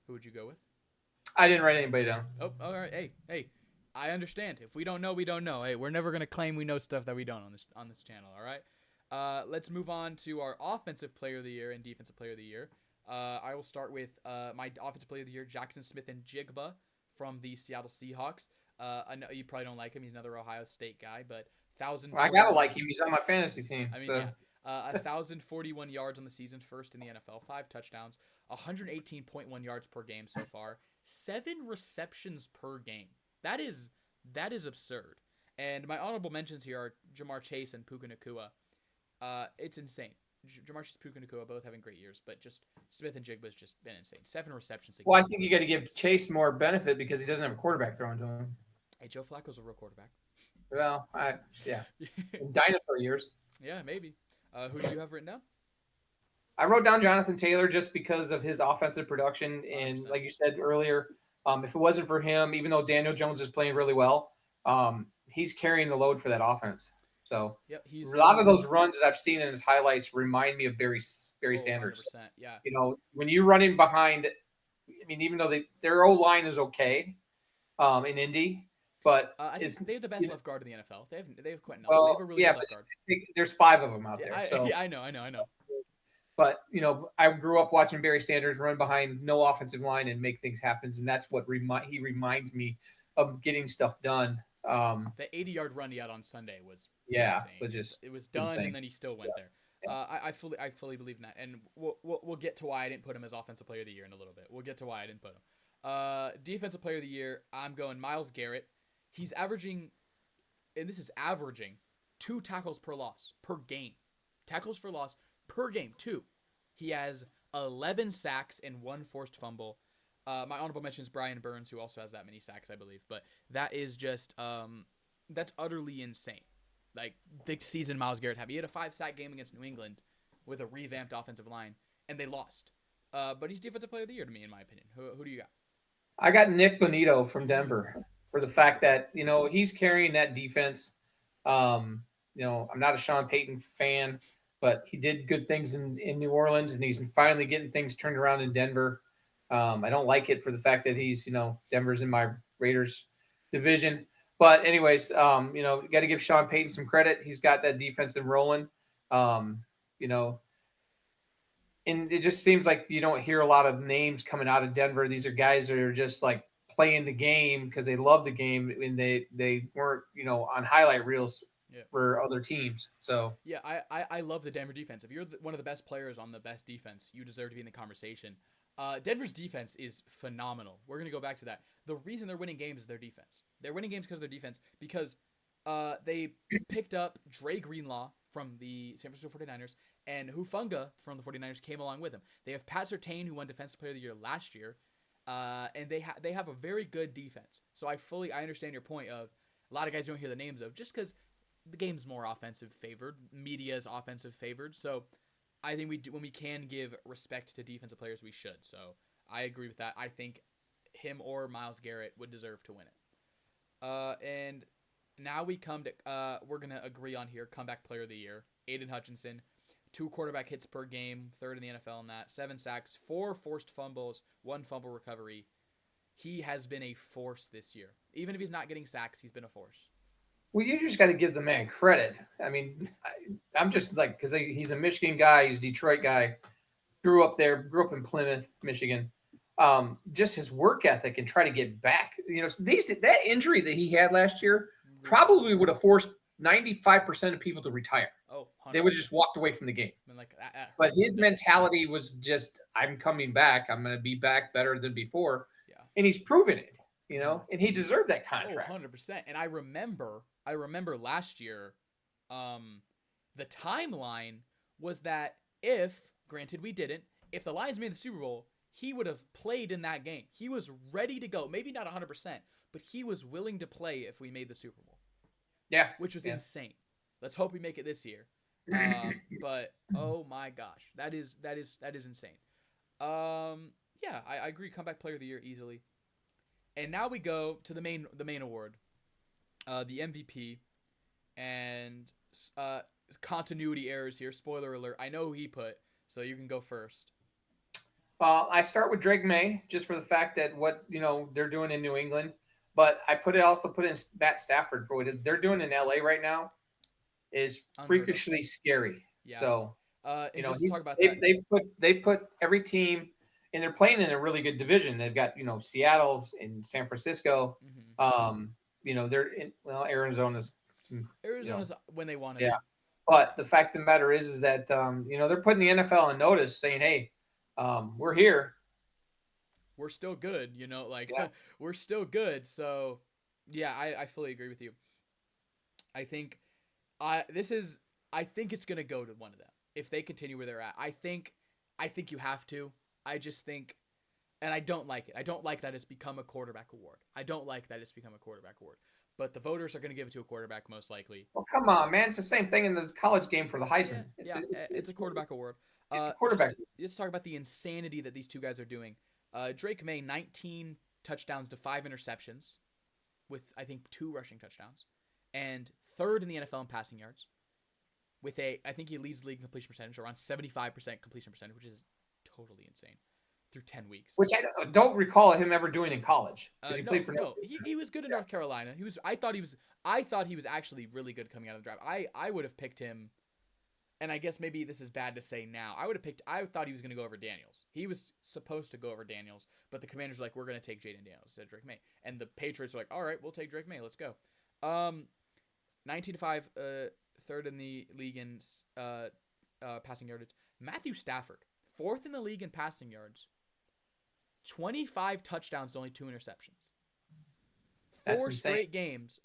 S1: Who would you go with?
S2: I didn't write anybody down.
S1: Oh, all right. Hey, I understand. If we don't know, we don't know. Hey, we're never gonna claim we know stuff that we don't on this channel. All right. Let's move on to our offensive player of the year and defensive player of the year. I will start with my offensive player of the year, Jackson Smith-Njigba from the Seattle Seahawks. I know you probably don't like him. He's another Ohio State guy, but
S2: I gotta like him. He's on my fantasy team.
S1: I mean,
S2: so.
S1: yeah. 1,041 yards on the season, first in the NFL, 5 touchdowns, 118.1 yards per game so far, 7 receptions per game. That is absurd. And my honorable mentions here are Jamar Chase and Puka Nacua. It's insane. Jamar Chase and Puka Nacua both having great years, but just Smith-Njigba's just been insane. 7 receptions a game.
S2: Well, I think you got to give Chase more benefit because he doesn't have a quarterback throwing to him.
S1: Hey, Joe Flacco's a real quarterback.
S2: Well, dinosaur years.
S1: Yeah, maybe. Who do you have written down?
S2: I wrote down Jonathan Taylor just because of his offensive production. And
S1: 100%.
S2: like you said earlier, if it wasn't for him, even though Daniel Jones is playing really well, he's carrying the load for that offense. So
S1: yep,
S2: a lot of those runs that I've seen in his highlights remind me of Barry Sanders.
S1: 100%, yeah.
S2: When you're running behind, I mean, even though their O-line is okay in Indy, but
S1: I think they have the best left guard in the NFL. They have Quentin Nelson.
S2: Well,
S1: they have a really good left guard.
S2: There's 5 of them out there.
S1: I know.
S2: But I grew up watching Barry Sanders run behind no offensive line and make things happen, and that's what he reminds me of getting stuff done.
S1: The 80-yard run he had on Sunday was insane. It was done, insane. And then he still went there. I fully believe in that, and we'll get to why I didn't put him as offensive player of the year in a little bit. We'll get to why I didn't put him. Defensive player of the year, I'm going Myles Garrett. He's averaging, and this is averaging, 2 tackles per loss per game. Tackles for loss per game, 2. He has 11 sacks and 1 forced fumble. My honorable mention is Brian Burns, who also has that many sacks, I believe. But that is just, that's utterly insane. Like, the season Myles Garrett had. He had a 5-sack game against New England with a revamped offensive line, and they lost. But he's defensive player of the year to me, in my opinion. Who do you got?
S2: I got Nick Bonito from Denver for the fact that, he's carrying that defense. I'm not a Sean Payton fan, but he did good things in New Orleans, and he's finally getting things turned around in Denver. I don't like it for the fact that he's, Denver's in my Raiders division. But anyways, got to give Sean Payton some credit. He's got that defense in rolling. And it just seems like you don't hear a lot of names coming out of Denver. These are guys that are just like playing the game because they love the game, and they weren't, on highlight reels for other teams. So
S1: yeah, I love the Denver defense. If you're one of the best players on the best defense, you deserve to be in the conversation. Denver's defense is phenomenal. We're going to go back to that. The reason they're winning games is their defense. They're winning games because of their defense, because they picked up Dre Greenlaw from the San Francisco 49ers, and Hufanga from the 49ers came along with him. They have Pat Surtain, who won Defensive Player of the Year last year. And they have a very good defense. So I understand your point of a lot of guys don't hear the names of just because the game's more offensive favored, media is offensive favored. So I think when we can give respect to defensive players, we should. So I agree with that. I think him or Myles Garrett would deserve to win it. And now we come to we're gonna agree on here comeback player of the year, Aiden Hutchinson. 2 quarterback hits per game, third in the NFL in that. 7 sacks, 4 forced fumbles, 1 fumble recovery. He has been a force this year. Even if he's not getting sacks, he's been a force.
S2: Well, you just got to give the man credit. I mean, I'm just like, because he's a Michigan guy, he's a Detroit guy, grew up there, grew up in Plymouth, Michigan. Just his work ethic and try to get back. That injury that he had last year probably would have forced 95% of people to retire.
S1: Oh, 100%.
S2: They would have just walked away from the game.
S1: I mean, like, that
S2: but his mentality was just, I'm coming back. I'm going to be back better than before.
S1: Yeah.
S2: And he's proven it, and he deserved that contract.
S1: Oh, 100%. And I remember last year, the timeline was that granted we didn't, if the Lions made the Super Bowl, he would have played in that game. He was ready to go. Maybe not 100%, but he was willing to play if we made the Super Bowl.
S2: Yeah.
S1: Which was insane. Let's hope we make it this year. But oh my gosh, that is insane. Yeah, I agree. Comeback player of the year easily. And now we go to the main award, the MVP, and continuity errors here. Spoiler alert. I know who he put, so you can go first.
S2: I start with Drake May just for the fact that what they're doing in New England, but I also put in Matt Stafford for what they're doing in LA right now is freakishly scary.
S1: Yeah.
S2: So
S1: talk about
S2: they've put every team, and they're playing in a really good division. They've got Seattle and San Francisco.
S1: Mm-hmm.
S2: They're in Arizona's
S1: when they want it.
S2: Yeah, but the fact of the matter is that they're putting the NFL on notice, saying, "Hey, we're here.
S1: We're still good." We're still good. So yeah, I fully agree with you. I think I think it's gonna go to one of them if they continue where they're at. I think you have to. I just think, and I don't like it. I don't like that it's become a quarterback award. But the voters are gonna give it to a quarterback most likely.
S2: Well, come on, man! It's the same thing in the college game for the Heisman.
S1: It's a quarterback award.
S2: It's a quarterback.
S1: Just talk about the insanity that these two guys are doing. Drake May, 19 touchdowns to 5 interceptions, with I think 2 rushing touchdowns, and third in the NFL in passing yards. I think he leads the league in completion percentage, around 75% completion percentage, which is totally insane, through 10 weeks.
S2: Which I don't recall him ever doing in college.
S1: He was good in North Carolina. I thought he was actually really good coming out of the draft. I would have picked him, and I guess maybe this is bad to say now. I thought he was going to go over Daniels. He was supposed to go over Daniels, but the Commanders were like, we're going to take Jaden Daniels instead of Drake May. And the Patriots were like, all right, we'll take Drake May. Let's go. 19-5, third in the league in passing yardage. Matthew Stafford, 4th in the league in passing yards. 25 touchdowns to only 2 interceptions. Four straight games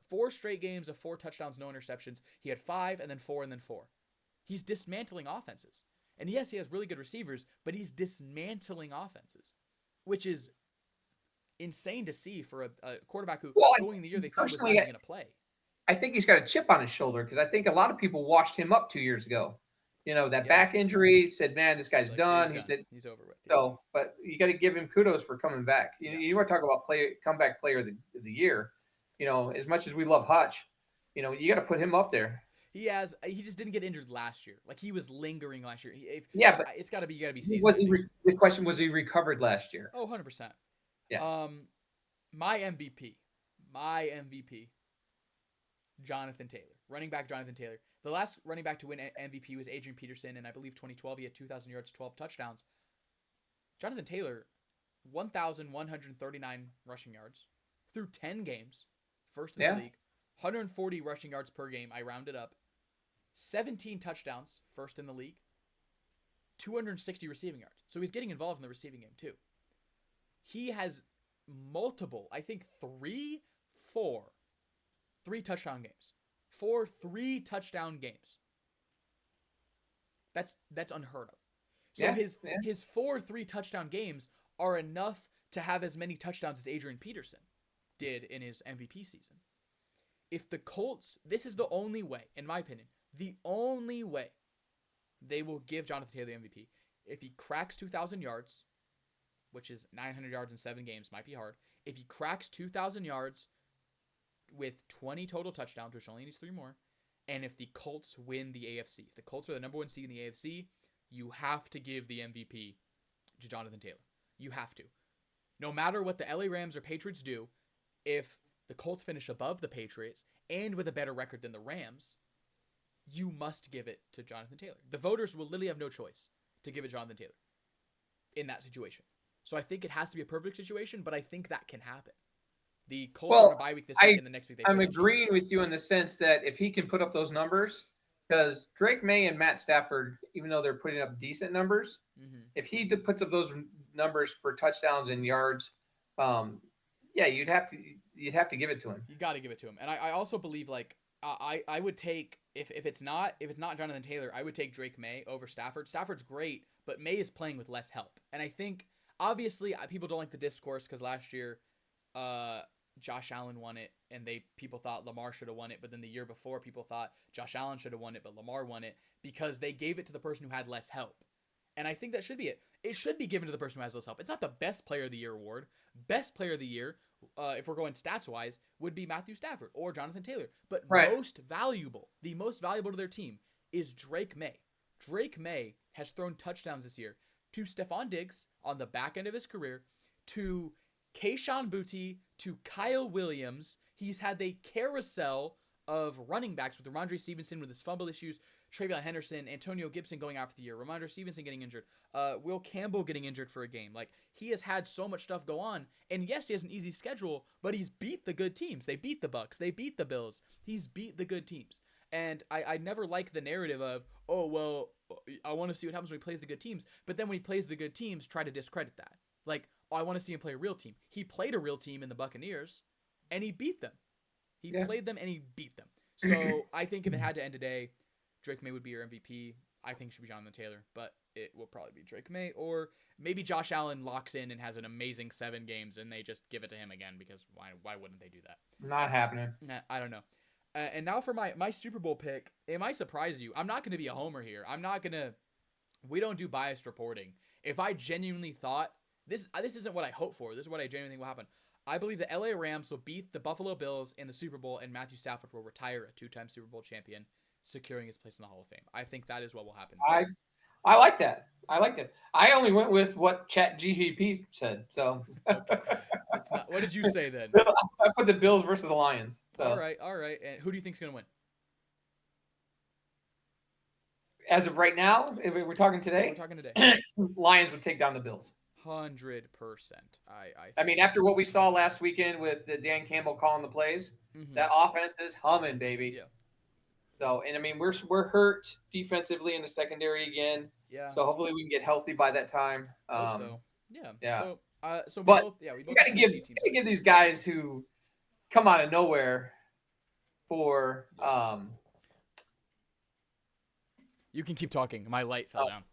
S1: of 4 touchdowns, no interceptions. He had 5 and then 4 and then 4. He's dismantling offenses. And yes, he has really good receivers, but he's dismantling offenses, which is insane to see for a quarterback who going the year they thought was not going to play.
S2: I think he's got a chip on his shoulder because I think a lot of people washed him up 2 years ago. Back injury, said, man, this guy's done.
S1: He's over with.
S2: Yeah. So, but you got to give him kudos for coming back. You want to talk about comeback player of the year. As much as we love Hutch, you got to put him up there.
S1: He just didn't get injured last year. Like, he was lingering last year.
S2: But
S1: it's got to be, you got to be seasoned.
S2: The question was, he recovered last year?
S1: Oh, 100%.
S2: Yeah.
S1: My MVP, Jonathan Taylor. Running back Jonathan Taylor. The last running back to win MVP was Adrian Peterson, and I believe 2012 he had 2,000 yards, 12 touchdowns. Jonathan Taylor, 1,139 rushing yards through 10 games, first in the league. 140 rushing yards per game, I rounded up. 17 touchdowns, first in the league. 260 receiving yards. So he's getting involved in the receiving game too. He has multiple, I think 3 touchdown games. 3 touchdown games. That's unheard of. So his 4 3 touchdown games are enough to have as many touchdowns as Adrian Peterson did in his MVP season. If the Colts, this is the only way, in my opinion, the only way they will give Jonathan Taylor the MVP. If he cracks 2,000 yards, which is 900 yards in 7 games, might be hard. If he cracks 2,000 yards with 20 total touchdowns, which only needs 3 more, and if the Colts win the AFC, if the Colts are the number 1 seed in the AFC, you have to give the MVP to Jonathan Taylor. You have to. No matter what the LA Rams or Patriots do, if the Colts finish above the Patriots and with a better record than the Rams, you must give it to Jonathan Taylor. The voters will literally have no choice to give it to Jonathan Taylor in that situation. So I think it has to be a perfect situation, but I think that can happen. The Colts are on a bye week this week, and the next week they play
S2: I'm
S1: the
S2: agreeing
S1: Chiefs.
S2: with you in the sense that if he can put up those numbers, because Drake May and Matt Stafford, even though they're putting up decent numbers, if he puts up those numbers for touchdowns and yards, you'd have to give it to him.
S1: You got to give it to him. And I also believe I would take if it's not Jonathan Taylor, I would take Drake May over Stafford. Stafford's great, but May is playing with less help. And I think obviously people don't like the discourse because last year Josh Allen won it, and people thought Lamar should have won it, but then the year before people thought Josh Allen should have won it, but Lamar won it because they gave it to the person who had less help. And I think that should be it. It should be given to the person who has less help. It's not the best player of the year award. Best player of the year, if we're going stats wise, would be Matthew Stafford or Jonathan Taylor. But most valuable, the most valuable to their team is Drake May. Drake May has thrown touchdowns this year to Stephon Diggs on the back end of his career, to Kayshon Boutte, to Kyle Williams. He's had the carousel of running backs with Ramondre Stevenson with his fumble issues, Travion Henderson, Antonio Gibson going out for the year, Ramondre Stevenson getting injured, Will Campbell getting injured for a game. Like, he has had so much stuff go on, and yes, he has an easy schedule, but he's beat the good teams. They beat the Bucks. They beat the Bills. He's beat the good teams. And I never like the narrative of, oh, well, I want to see what happens when he plays the good teams, but then when he plays the good teams, try to discredit that. Like, oh, I want to see him play a real team. He played a real team in the Buccaneers, and he beat them. He played them, and he beat them. So I think if it had to end today, Drake May would be your MVP. I think it should be Jonathan Taylor, but it will probably be Drake May. Or maybe Josh Allen locks in and has an amazing 7 games, and they just give it to him again, because why wouldn't they do that?
S2: Not happening.
S1: Nah, I don't know. And now for my Super Bowl pick. It might surprise you. I'm not going to be a homer here. We don't do biased reporting. If I genuinely thought, this isn't what I hope for. This is what I genuinely think will happen. I believe the LA Rams will beat the Buffalo Bills in the Super Bowl, and Matthew Stafford will retire a 2-time Super Bowl champion, securing his place in the Hall of Fame. I think that is what will happen.
S2: I like that. I only went with what ChatGPT said. So
S1: it's not. What did you say then?
S2: I put the Bills versus the Lions. So
S1: all right. And who do you think's gonna win?
S2: As of right now, if we're talking today, Lions would take down the Bills.
S1: 100%.
S2: I mean, after what we saw last weekend with Dan Campbell calling the plays, that offense is humming, baby.
S1: Yeah.
S2: So, and I mean, we're hurt defensively in the secondary again.
S1: Yeah.
S2: So hopefully we can get healthy by that time.
S1: Hope so. Yeah.
S2: Yeah.
S1: So we
S2: but
S1: both
S2: gotta give these guys who come out of nowhere for
S1: You can keep talking. My light fell down.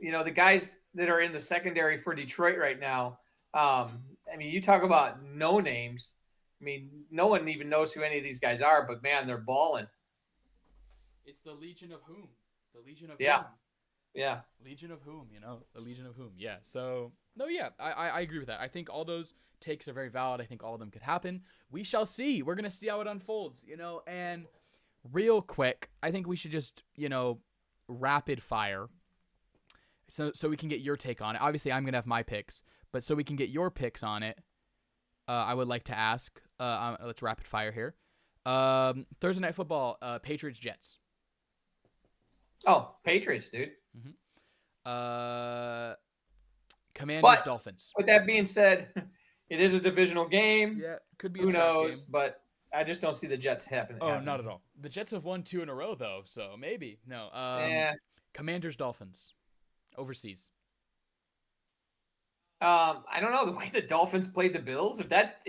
S2: The guys that are in the secondary for Detroit right now. I mean, you talk about no names. I mean, no one even knows who any of these guys are, but man, they're balling.
S1: It's the Legion of Whom. The Legion of
S2: Whom.
S1: Yeah. Legion of Whom, the Legion of Whom. Yeah. So, no, yeah, I agree with that. I think all those takes are very valid. I think all of them could happen. We shall see. We're going to see how it unfolds, and real quick, I think we should just, rapid fire. So we can get your take on it. Obviously, I'm going to have my picks, but so we can get your picks on it, I would like to ask, let's rapid fire here. Thursday Night Football, Patriots, Jets.
S2: Oh, Patriots, dude.
S1: Commanders, Dolphins.
S2: With that being said, it is a divisional game.
S1: Yeah, could be
S2: Who knows, game. But I just don't see the Jets happening.
S1: Oh, not at all. The Jets have won 2 in a row, though, so maybe. No. Commanders, Dolphins. Overseas.
S2: I don't know. The way the Dolphins played the Bills, if that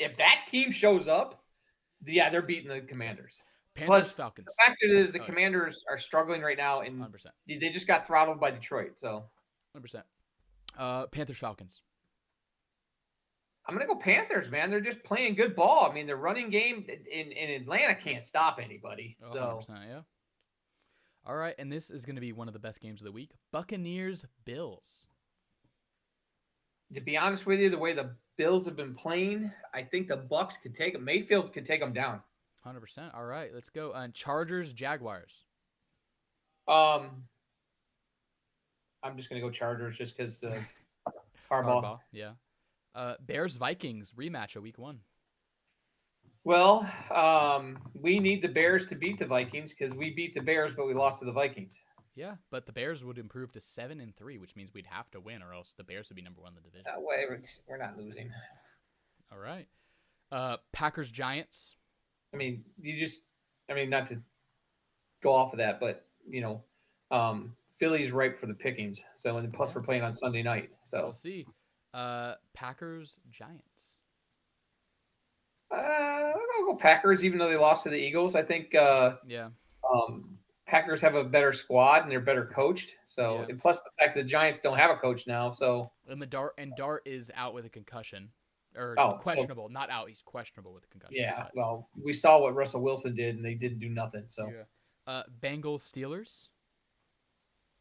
S2: team shows up, yeah, they're beating the Commanders.
S1: Panthers, Falcons.
S2: The fact is the Commanders are struggling right now, and
S1: 100%.
S2: They just got throttled by Detroit. So
S1: 100%. Panthers, Falcons.
S2: I'm gonna go Panthers, man. They're just playing good ball. I mean, their running game in Atlanta can't stop anybody.
S1: Oh,
S2: So
S1: 100%, yeah. All right, and this is going to be one of the best games of the week. Buccaneers Bills.
S2: to be honest with you, the way the Bills have been playing, I think the Bucks could take them. Mayfield could take them down.
S1: 100%. All right, let's go. Chargers Jaguars.
S2: Um, I'm just gonna go Chargers just because of Harbaugh.
S1: Yeah. Bears Vikings rematch of week 1.
S2: Well, we need the Bears to beat the Vikings because we beat the Bears, but we lost to the Vikings.
S1: Yeah, but the Bears would improve to 7-3, which means we'd have to win, or else the Bears would be number 1 in the division.
S2: We're not losing.
S1: All right. Packers Giants.
S2: I mean, not to go off of that, but Philly's ripe for the pickings. So, and plus we're playing on Sunday night. So
S1: we'll see. Packers Giants.
S2: I'll go Packers, even though they lost to the Eagles. I think. Packers have a better squad and they're better coached. So, and plus the fact that the Giants don't have a coach now. So,
S1: and Dart is out with a concussion, or questionable, not out. He's questionable with a concussion.
S2: Yeah. Well, we saw what Russell Wilson did, and they didn't do nothing. So,
S1: Bengals Steelers.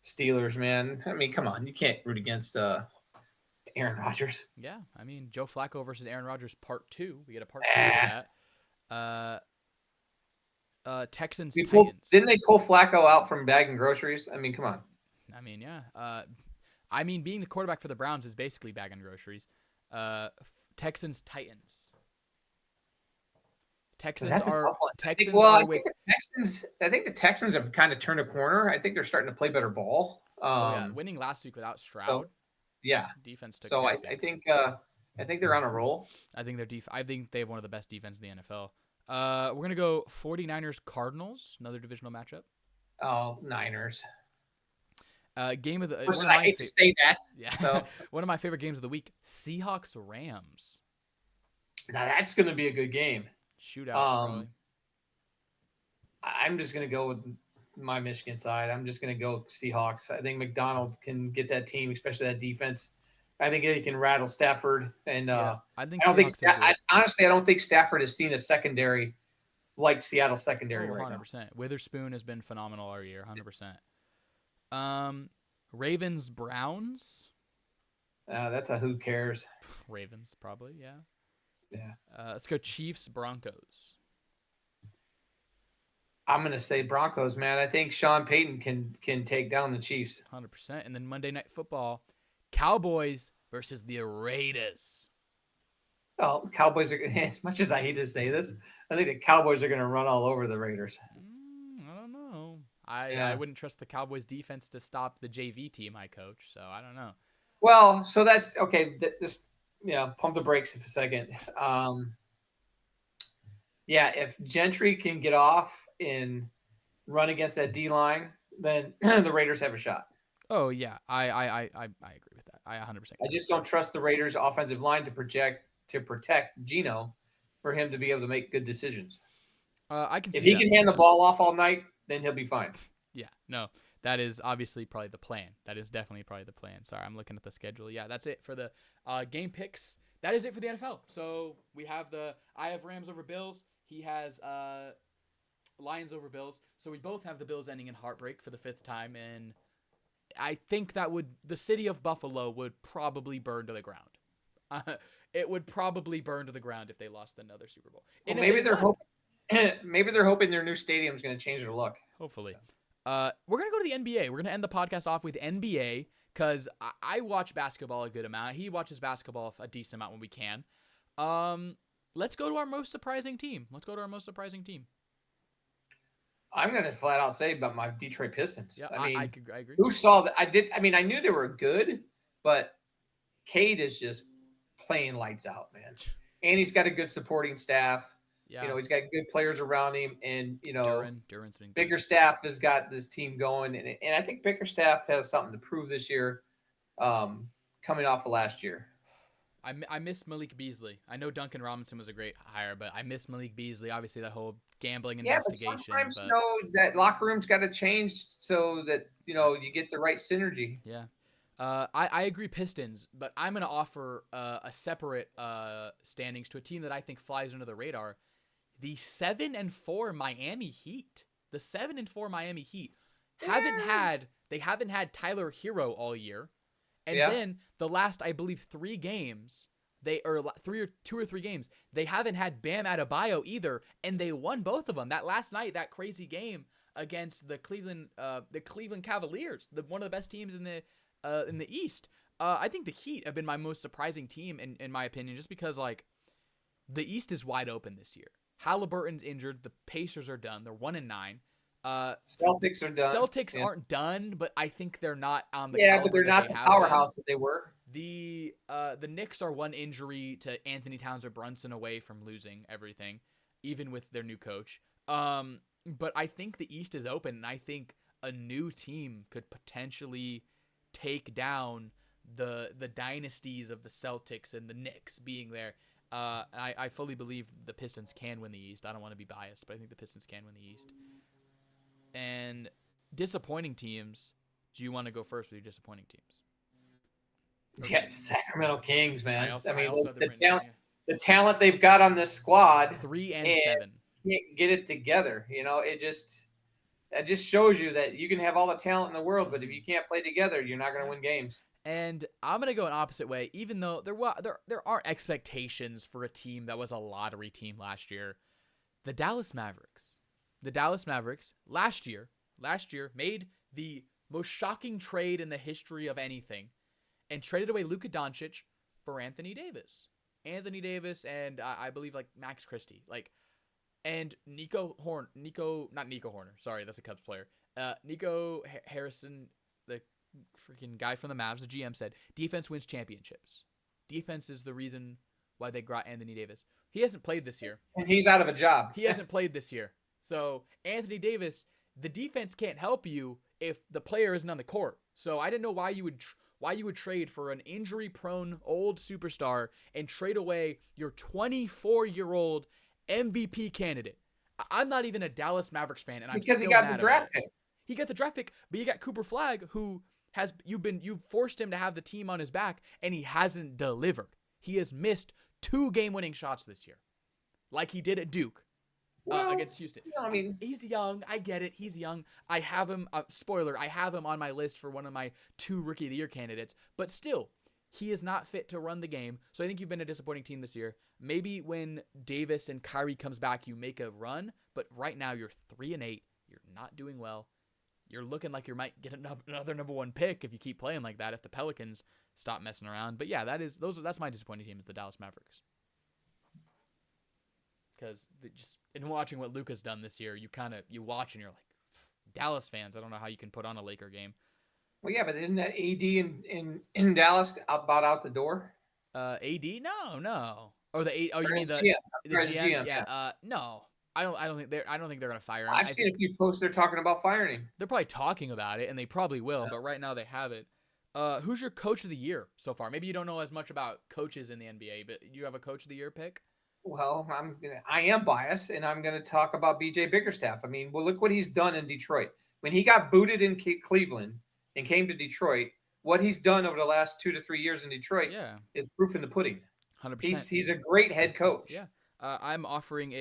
S2: Steelers, man. I mean, come on, you can't root against Aaron Rodgers.
S1: Yeah, I mean, Joe Flacco versus Aaron Rodgers Part 2. We get a Part 2 of that. Texans Titans.
S2: Didn't they pull Flacco out from bagging groceries? I mean, come on.
S1: I mean, yeah. Being the quarterback for the Browns is basically bagging groceries. Texans Titans. Texans are Texans are with
S2: I think the Texans have kind of turned a corner. I think they're starting to play better ball.
S1: Winning last week without Stroud.
S2: Yeah.
S1: Defense took
S2: So I think they're on a roll.
S1: I think they have one of the best defenses in the NFL. We're going to go 49ers Cardinals, another divisional matchup.
S2: Oh, Niners.
S1: Game of the
S2: I hate to say that.
S1: Yeah. So. One of my favorite games of the week, Seahawks Rams.
S2: Now that's going to be a good game.
S1: Shootout, probably.
S2: I'm just going to go with my Michigan side. I'm just going to go Seahawks. I think McDonald can get that team, especially that defense. I think he can rattle Stafford, and honestly, I don't think Stafford has seen a secondary like Seattle secondary right now.
S1: 100%. Witherspoon has been phenomenal all year, 100%. Ravens Browns.
S2: That's a who cares.
S1: Ravens probably, yeah.
S2: Yeah.
S1: Let's go Chiefs Broncos.
S2: I'm gonna say Broncos, man. I think Sean Payton can take down the Chiefs.
S1: 100%. And then Monday Night Football. Cowboys versus the Raiders.
S2: Well, Cowboys are, as much as I hate to say this, I think the Cowboys are going to run all over the Raiders.
S1: I don't know. I wouldn't trust the Cowboys defense to stop the JV team I coach, so I don't know.
S2: Well, so that's okay. Pump the brakes for a second. If Gentry can get off and run against that D line, then the Raiders have a shot.
S1: Oh yeah, I agree with that. I 100%.
S2: I just don't trust the Raiders' offensive line to protect Geno for him to be able to make good decisions. If he can hand the ball off all night, then he'll be fine.
S1: Yeah, no, that is obviously probably the plan. That is definitely probably the plan. Sorry, I'm looking at the schedule. Yeah, that's it for the game picks. That is it for the NFL. So we have I have Rams over Bills. He has Lions over Bills. So we both have the Bills ending in heartbreak for the 5th time, and I think the city of Buffalo would probably burn to the ground. It would probably burn to the ground if they lost another Super Bowl.
S2: Well, maybe they're hoping their new stadium is going to change their look.
S1: Hopefully. We're going to go to the NBA. We're going to end the podcast off with NBA because I watch basketball a good amount. He watches basketball a decent amount when we can. Let's go to our most surprising team.
S2: I'm going to flat out say about my Detroit Pistons.
S1: Yeah, I agree.
S2: Who saw that? I knew they were good, but Cade is just playing lights out, man. And he's got a good supporting staff. Yeah. He's got good players around him. And,
S1: Duran's been
S2: Bickerstaff has got this team going. And I think Bickerstaff has something to prove this year coming off of last year.
S1: I miss Malik Beasley. I know Duncan Robinson was a great hire, but I miss Malik Beasley. Obviously, that whole gambling investigation.
S2: But sometimes, that locker room's got to change so that, you get the right synergy.
S1: Yeah. I agree Pistons, but I'm going to offer a separate standings to a team that I think flies under the radar. The 7-4 Miami Heat. The 7-4 Miami Heat they haven't had Tyler Hero all year. And
S2: Yeah.
S1: then the last, I believe, 3 games, two or three games, they haven't had Bam Adebayo either, and they won both of them. That last night, that crazy game against the Cleveland Cavaliers, one of the best teams in the East. I think the Heat have been my most surprising team in my opinion, just because like the East is wide open this year. Halliburton's injured. The Pacers are done. They're 1-9.
S2: Celtics are done.
S1: Celtics aren't done, but I think they're not on the
S2: Yeah, but
S1: caliber
S2: they're
S1: that
S2: not
S1: they
S2: the
S1: have been.
S2: powerhouse that they were.
S1: The Knicks are one injury to Anthony Towns or Brunson away from losing everything, even with their new coach. But I think the East is open, and I think a new team could potentially take down the dynasties of the Celtics and the Knicks being there. I fully believe the Pistons can win the East. I don't want to be biased, but I think the Pistons can win the East. And disappointing teams. Do you want to go first with your disappointing teams?
S2: Yes, Sacramento Kings, man.
S1: I mean,
S2: the talent they've got on this squad,
S1: 3-7.
S2: Can't get it together. It just shows you that you can have all the talent in the world, but if you can't play together, you're not going to win games.
S1: And I'm going to go an opposite way, even though there aren't expectations for a team that was a lottery team last year. The Dallas Mavericks. The Dallas Mavericks last year made the most shocking trade in the history of anything and traded away Luka Doncic for Anthony Davis. Anthony Davis and I believe like Max Christie. And Nico Horner. Sorry, that's a Cubs player. Nico Harrison, the freaking guy from the Mavs, the GM said, defense wins championships. Defense is the reason why they got Anthony Davis. He hasn't played this year.
S2: And he's out of a job.
S1: He hasn't played this year. So Anthony Davis, the defense can't help you if the player isn't on the court. So I didn't know why you would trade for an injury-prone old superstar and trade away your 24-year-old MVP candidate. I'm not even a Dallas Mavericks fan, and
S2: because he got the draft pick.
S1: He got the draft pick, but you got Cooper Flagg, who you've forced him to have the team on his back, and he hasn't delivered. He has missed 2 game-winning shots this year, like he did at Duke. Against Houston. He's young. I get it. He's young. I have him. Spoiler, I have him on my list for one of my 2 Rookie of the Year candidates. But still, he is not fit to run the game. So I think you've been a disappointing team this year. Maybe when Davis and Kyrie comes back, you make a run. But right now, you're 3-8. You're not doing well. You're looking like you might get another number 1 pick if you keep playing like that, if the Pelicans stop messing around. But yeah, that's my disappointing team is the Dallas Mavericks. Because just in watching what Luka's done this year, you watch and you're like, Dallas fans, I don't know how you can put on a Laker game.
S2: Well, yeah, but isn't that AD in Dallas about out the door?
S1: AD? No. Or the you mean the
S2: GM?
S1: Yeah. No, I don't think they're gonna fire him.
S2: I've seen a few posts they're talking about firing him.
S1: They're probably talking about it, and they probably will. Yeah. But right now they haven't. Who's your coach of the year so far? Maybe you don't know as much about coaches in the NBA, but do you have a coach of the year pick?
S2: Well, I am biased, and I'm going to talk about B.J. Bickerstaff. I mean, well, look what he's done in Detroit. When he got booted in Cleveland and came to Detroit, what he's done over the last 2 to 3 years in Detroit is proof in the pudding.
S1: 100%.
S2: He's a great head coach.
S1: Yeah. I'm offering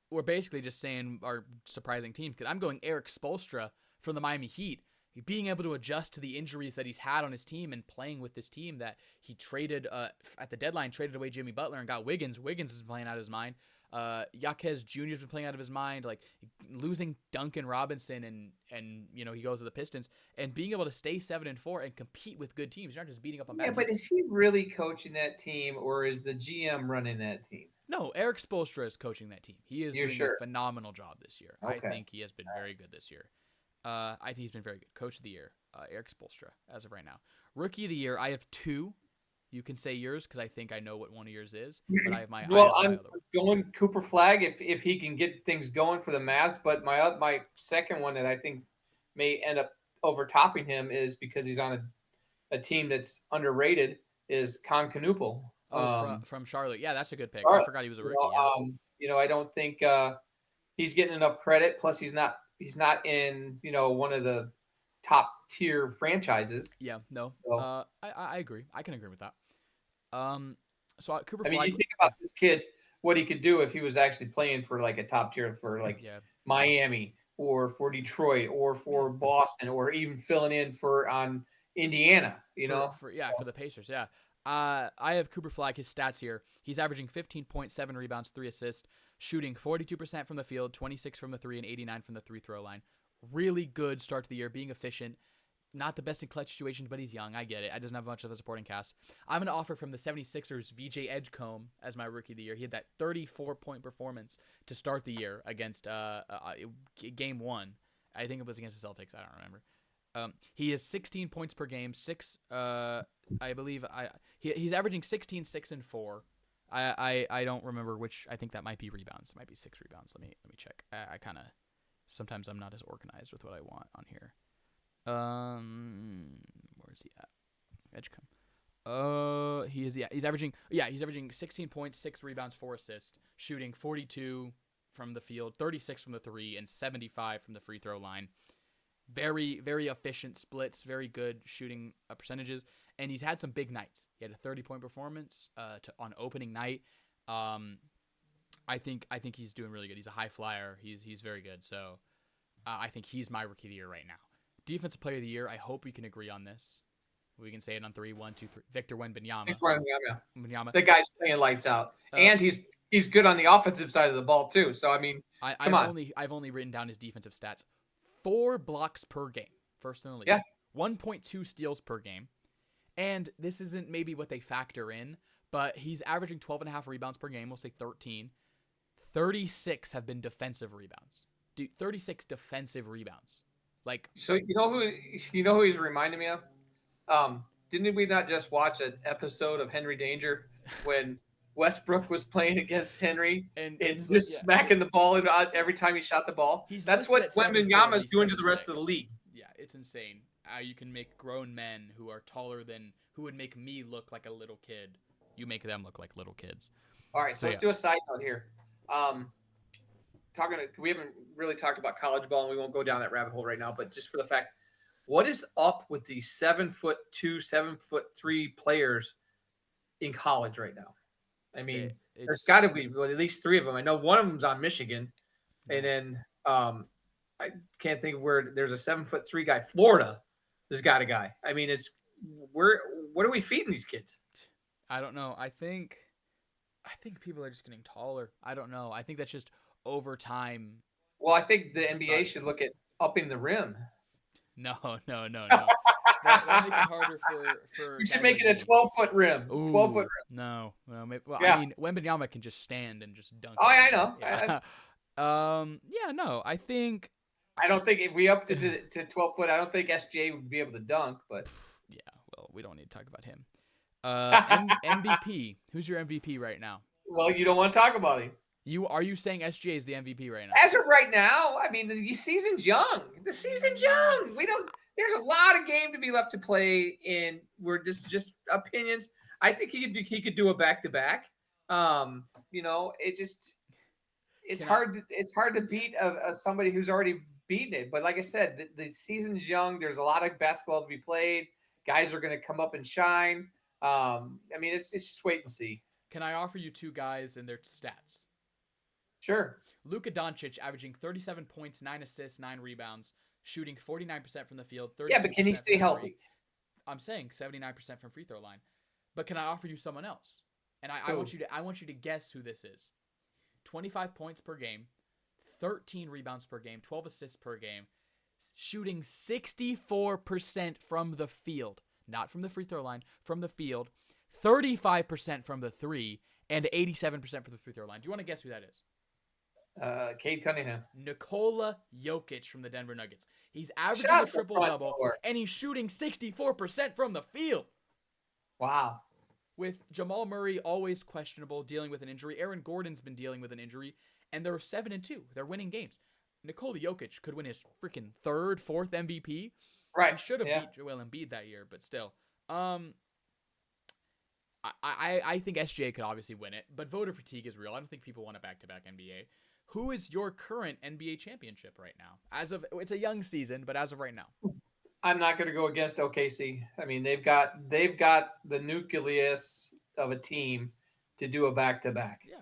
S1: we're basically just saying our surprising team, because I'm going Eric Spoelstra from the Miami Heat. Being able to adjust to the injuries that he's had on his team and playing with this team that he traded at the deadline, traded away Jimmy Butler and got Wiggins. Wiggins is playing out of his mind. Jaquez Jr. has been playing out of his mind. Like losing Duncan Robinson and he goes to the Pistons, and being able to stay 7-4 and compete with good teams. You're not just beating up on bad teams.
S2: But is he really coaching that team, or is the GM running that team?
S1: No, Eric Spoelstra is coaching that team. He is doing a phenomenal job this year. Okay. I think he has been very good this year. I think he's been very good. Coach of the year, Eric Spoelstra, as of right now. Rookie of the year, I have 2. You can say yours because I think I know what one of yours is. But I have my.
S2: I'm going Cooper Flagg if he can get things going for the Mavs. But my second one that I think may end up overtopping him is because he's on a team that's underrated is Con Knuppel.
S1: From Charlotte. Yeah, that's a good pick. I forgot he was a rookie.
S2: I don't think he's getting enough credit. Plus, he's not in one of the top tier franchises.
S1: Yeah, no.
S2: So,
S1: I agree. I can agree with that. So Cooper
S2: I mean, you
S1: Flag.
S2: think
S1: Yeah,
S2: about this kid, what he could do if he was actually playing for like a top tier for like
S1: yeah,
S2: Miami or for Detroit or
S1: yeah.
S2: for Boston or even filling in for on Indiana. You know,
S1: For the Pacers. Yeah. I have Cooper Flag. His stats here. He's averaging 15.7 rebounds, 3 assists, shooting 42% from the field, 26 from the three, and 89 from the free throw line. Really good start to the year, being efficient. Not the best in clutch situations, but he's young. I get it. I doesn't have much of a supporting cast. I'm going to offer from the 76ers VJ Edgecombe as my rookie of the year. He had that 34-point performance to start the year against game one. I think it was against the Celtics. I don't remember. He is 16 points per game. I believe he's averaging 16, 6, and 4. I don't remember which. I think that might be rebounds. It might be 6 rebounds. Let me check. I kind of sometimes I'm not as organized with what I want on here. Where is he at? Edgecombe. He's averaging 16 points, 6 rebounds, 4 assists, shooting 42 from the field, 36 from the three, and 75 from the free throw line. Very, very efficient splits, very good shooting percentages, and he's had some big nights. He had a 30-point performance on opening night. I think he's doing really good. He's a high flyer. He's very good. So I think he's my rookie of the year right now. Defensive player of the year. I hope we can agree on this. We can say it on 3, 1, 2, 3. Victor Wembanyama. Wembanyama.
S2: the guy's playing lights out, and he's good on the offensive side of the ball too. So I mean, come on.
S1: I've only written down his defensive stats. 4 blocks per game, first in the league.
S2: Yeah.
S1: 1.2 steals per game. And this isn't maybe what they factor in, but he's averaging 12.5 rebounds per game. We'll say 13. 36 have been defensive rebounds. Dude, 36 defensive rebounds. Like,
S2: so you know who he's reminding me of? Didn't we not just watch an episode of Henry Danger when Westbrook was playing against Henry and just smacking the ball out every time he shot the ball? That's what Wembanyama is doing to the rest of the league.
S1: Yeah, it's insane. You can make grown men who are taller than who would make me look like a little kid. You make them look like little kids.
S2: All right, so let's do a side note here. We haven't really talked about college ball, and we won't go down that rabbit hole right now. But just for the fact, what is up with the 7'2", 7'3" players in college right now? I mean, there's got to be at least 3 of them. I know one of them's on Michigan, and then I can't think of where there's a 7'3" guy. Florida has got a guy. I mean, what are we feeding these kids?
S1: I don't know. I think people are just getting taller. I don't know. I think that's just over time.
S2: Well, I think the NBA should look at upping the rim.
S1: No. that makes it harder for.
S2: We should make it a 12-foot rim. 12-foot rim.
S1: No. Maybe, I mean, Wembanyama can just stand and just dunk.
S2: Oh, yeah, I know.
S1: Yeah. No. I
S2: don't think if we upped it to 12 foot, I don't think SGA would be able to dunk. But
S1: yeah, well, we don't need to talk about him. MVP. Who's your MVP right now?
S2: Well, you don't want to talk about him.
S1: Are you saying SGA is the MVP right now?
S2: As of right now, I mean, the season's young. There's a lot of game to be left to play, and this is just opinions. I think he could do a back-to-back. It's hard to beat somebody who's already beaten it. But like I said, the season's young. There's a lot of basketball to be played. Guys are going to come up and shine. I mean, it's just wait and see.
S1: Can I offer you 2 guys and their stats?
S2: Sure.
S1: Luka Doncic averaging 37 points, 9 assists, 9 rebounds, shooting 49% from the field.
S2: Yeah, but can he stay healthy?
S1: I'm saying 79% from free throw line. But can I offer you someone else? And I want you to guess who this is. 25 points per game, 13 rebounds per game, 12 assists per game, shooting 64% from the field. Not from the free throw line, from the field. 35% from the three, and 87% from the free throw line. Do you want to guess who that is?
S2: Cade Cunningham.
S1: Nikola Jokic from the Denver Nuggets. He's averaging a triple-double, and he's shooting 64% from the field.
S2: Wow.
S1: With Jamal Murray always questionable, dealing with an injury. Aaron Gordon's been dealing with an injury, and they're 7-2. They're winning games. Nikola Jokic could win his freaking 3rd, 4th MVP.
S2: Right.
S1: He should have beat Joel Embiid that year, but still. I think SGA could obviously win it, but voter fatigue is real. I don't think people want a back-to-back NBA. Who is your current NBA championship right now? It's a young season, but as of right now.
S2: I'm not going to go against OKC. I mean, they've got the nucleus of a team to do a back to back.
S1: Yeah.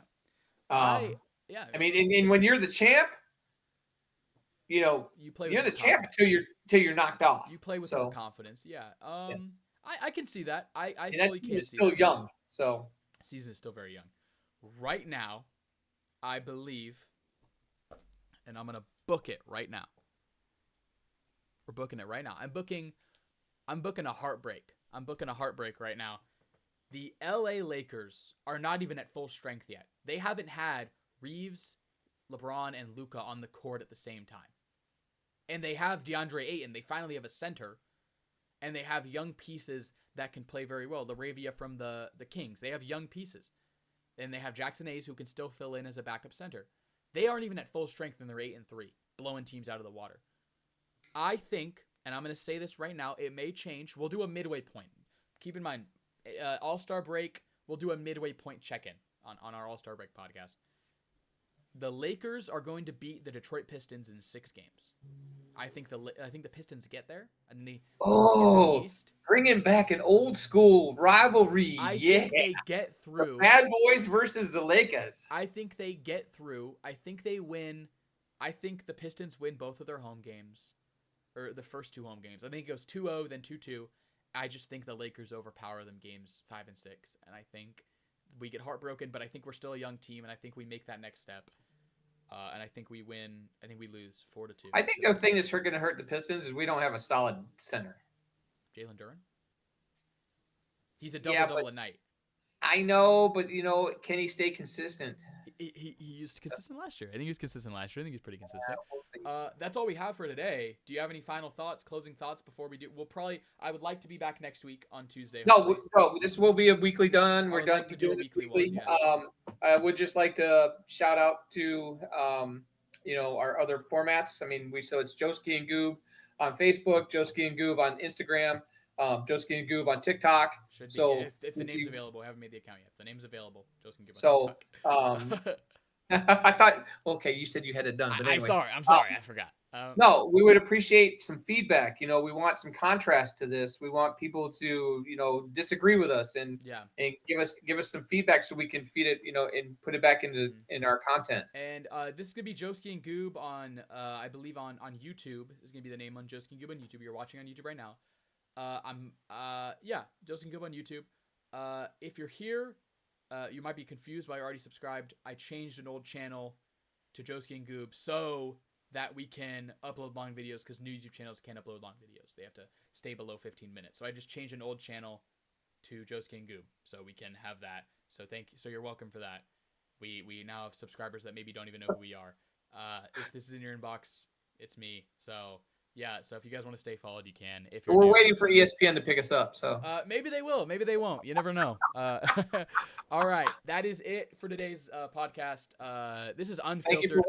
S2: Um,
S1: Yeah.
S2: I mean, and when you're the champ,
S1: You play with
S2: you're
S1: more
S2: the champ
S1: confidence.
S2: until you're knocked off.
S1: You play with more
S2: So
S1: confidence. Yeah.
S2: yeah.
S1: I can see that. I
S2: And that
S1: fully
S2: team
S1: can
S2: is
S1: see
S2: still
S1: that.
S2: young. So
S1: Season is still very young. Right now, I believe, and I'm gonna book it right now. We're booking it right now. I'm booking a heartbreak. I'm booking a heartbreak right now. The LA Lakers are not even at full strength yet. They haven't had Reeves, LeBron, and Luka on the court at the same time. And they have DeAndre Ayton. They finally have a center. And they have young pieces that can play very well. LaRavia from the Kings. They have young pieces. And they have Jackson Hayes who can still fill in as a backup center. They aren't even at full strength and they're 8-3, blowing teams out of the water. I think, and I'm going to say this right now, it may change. We'll do a midway point. Keep in mind, All-Star break, we'll do a midway point check-in on our All-Star break podcast. The Lakers are going to beat the Detroit Pistons in 6 games. I think the Pistons get there, and they get the East.
S2: Bringing back an old school rivalry.
S1: I
S2: Yeah,
S1: think they get through.
S2: The Bad Boys versus the Lakers.
S1: I think they get through. I think they win. I think the Pistons win both of their home games, or the first 2 home games. I think it goes 2-0, then 2-2. I just think the Lakers overpower them games 5 and 6, and I think we get heartbroken. But I think we're still a young team, and I think we make that next step. And I think we win. I think we lose 4-2.
S2: I think the thing that's going to hurt the Pistons is we don't have a solid center.
S1: Jalen Duren. He's a double a night.
S2: I know, but can he stay consistent?
S1: He used consistent last year. I think he was consistent last year. I think he's pretty consistent.
S2: We'll see.
S1: That's all we have for today. Do you have any final thoughts, closing thoughts before we do? I would like to be back next week on Tuesday.
S2: No, this will be a weekly done. We're done
S1: to do
S2: this
S1: weekly.
S2: One,
S1: yeah.
S2: I would just like to shout out to our other formats. I mean, so it's Joski and Goob on Facebook, Joski and Goob on Instagram, Joski and Goob on TikTok.
S1: Should be. So if the name's available, I haven't made the account yet. If the name's available, Joski and Goob on TikTok.
S2: I thought, okay, you said you had it done. But anyways,
S1: I'm sorry, I forgot.
S2: No, we would appreciate some feedback. We want some contrast to this. We want people to, disagree with us and give us some feedback so we can feed it, and put it back in our content.
S1: And this is gonna be Joski and Goob on, I believe on YouTube. This is gonna be the name on Joski and Goob on YouTube. You're watching on YouTube right now. Joski and Goob on YouTube. If you're here, you might be confused why you're already subscribed. I changed an old channel to Joski and Goob so that we can upload long videos, because new YouTube channels can't upload long videos. They have to stay below 15 minutes. So I just changed an old channel to Joski and Goob so we can have that. So thank you. So you're welcome for that. We now have subscribers that maybe don't even know who we are. If this is in your inbox, it's me. So yeah, so if you guys want to stay followed, you can. If
S2: we're waiting for ESPN to pick us up, so
S1: maybe they will, maybe they won't. You never know. All right, that is it for today's podcast. This is unfiltered,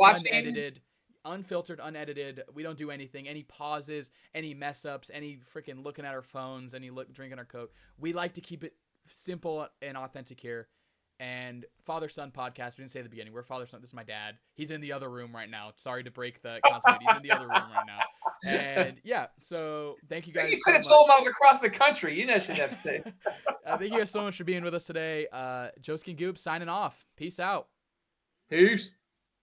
S1: unedited. We don't do anything. Any pauses, any mess ups, any freaking looking at our phones, any drinking our Coke. We like to keep it simple and authentic here. And father-son podcast. We didn't say at the beginning. We're father-son. This is my dad. He's in the other room right now. Sorry to break the continuity. He's in the other room right now. And yeah, so thank you guys.
S2: You could have told him I was across the country. You know, should have to say.
S1: Thank you guys so much for being with us today. Joski and Goob signing off. Peace out.
S2: Peace.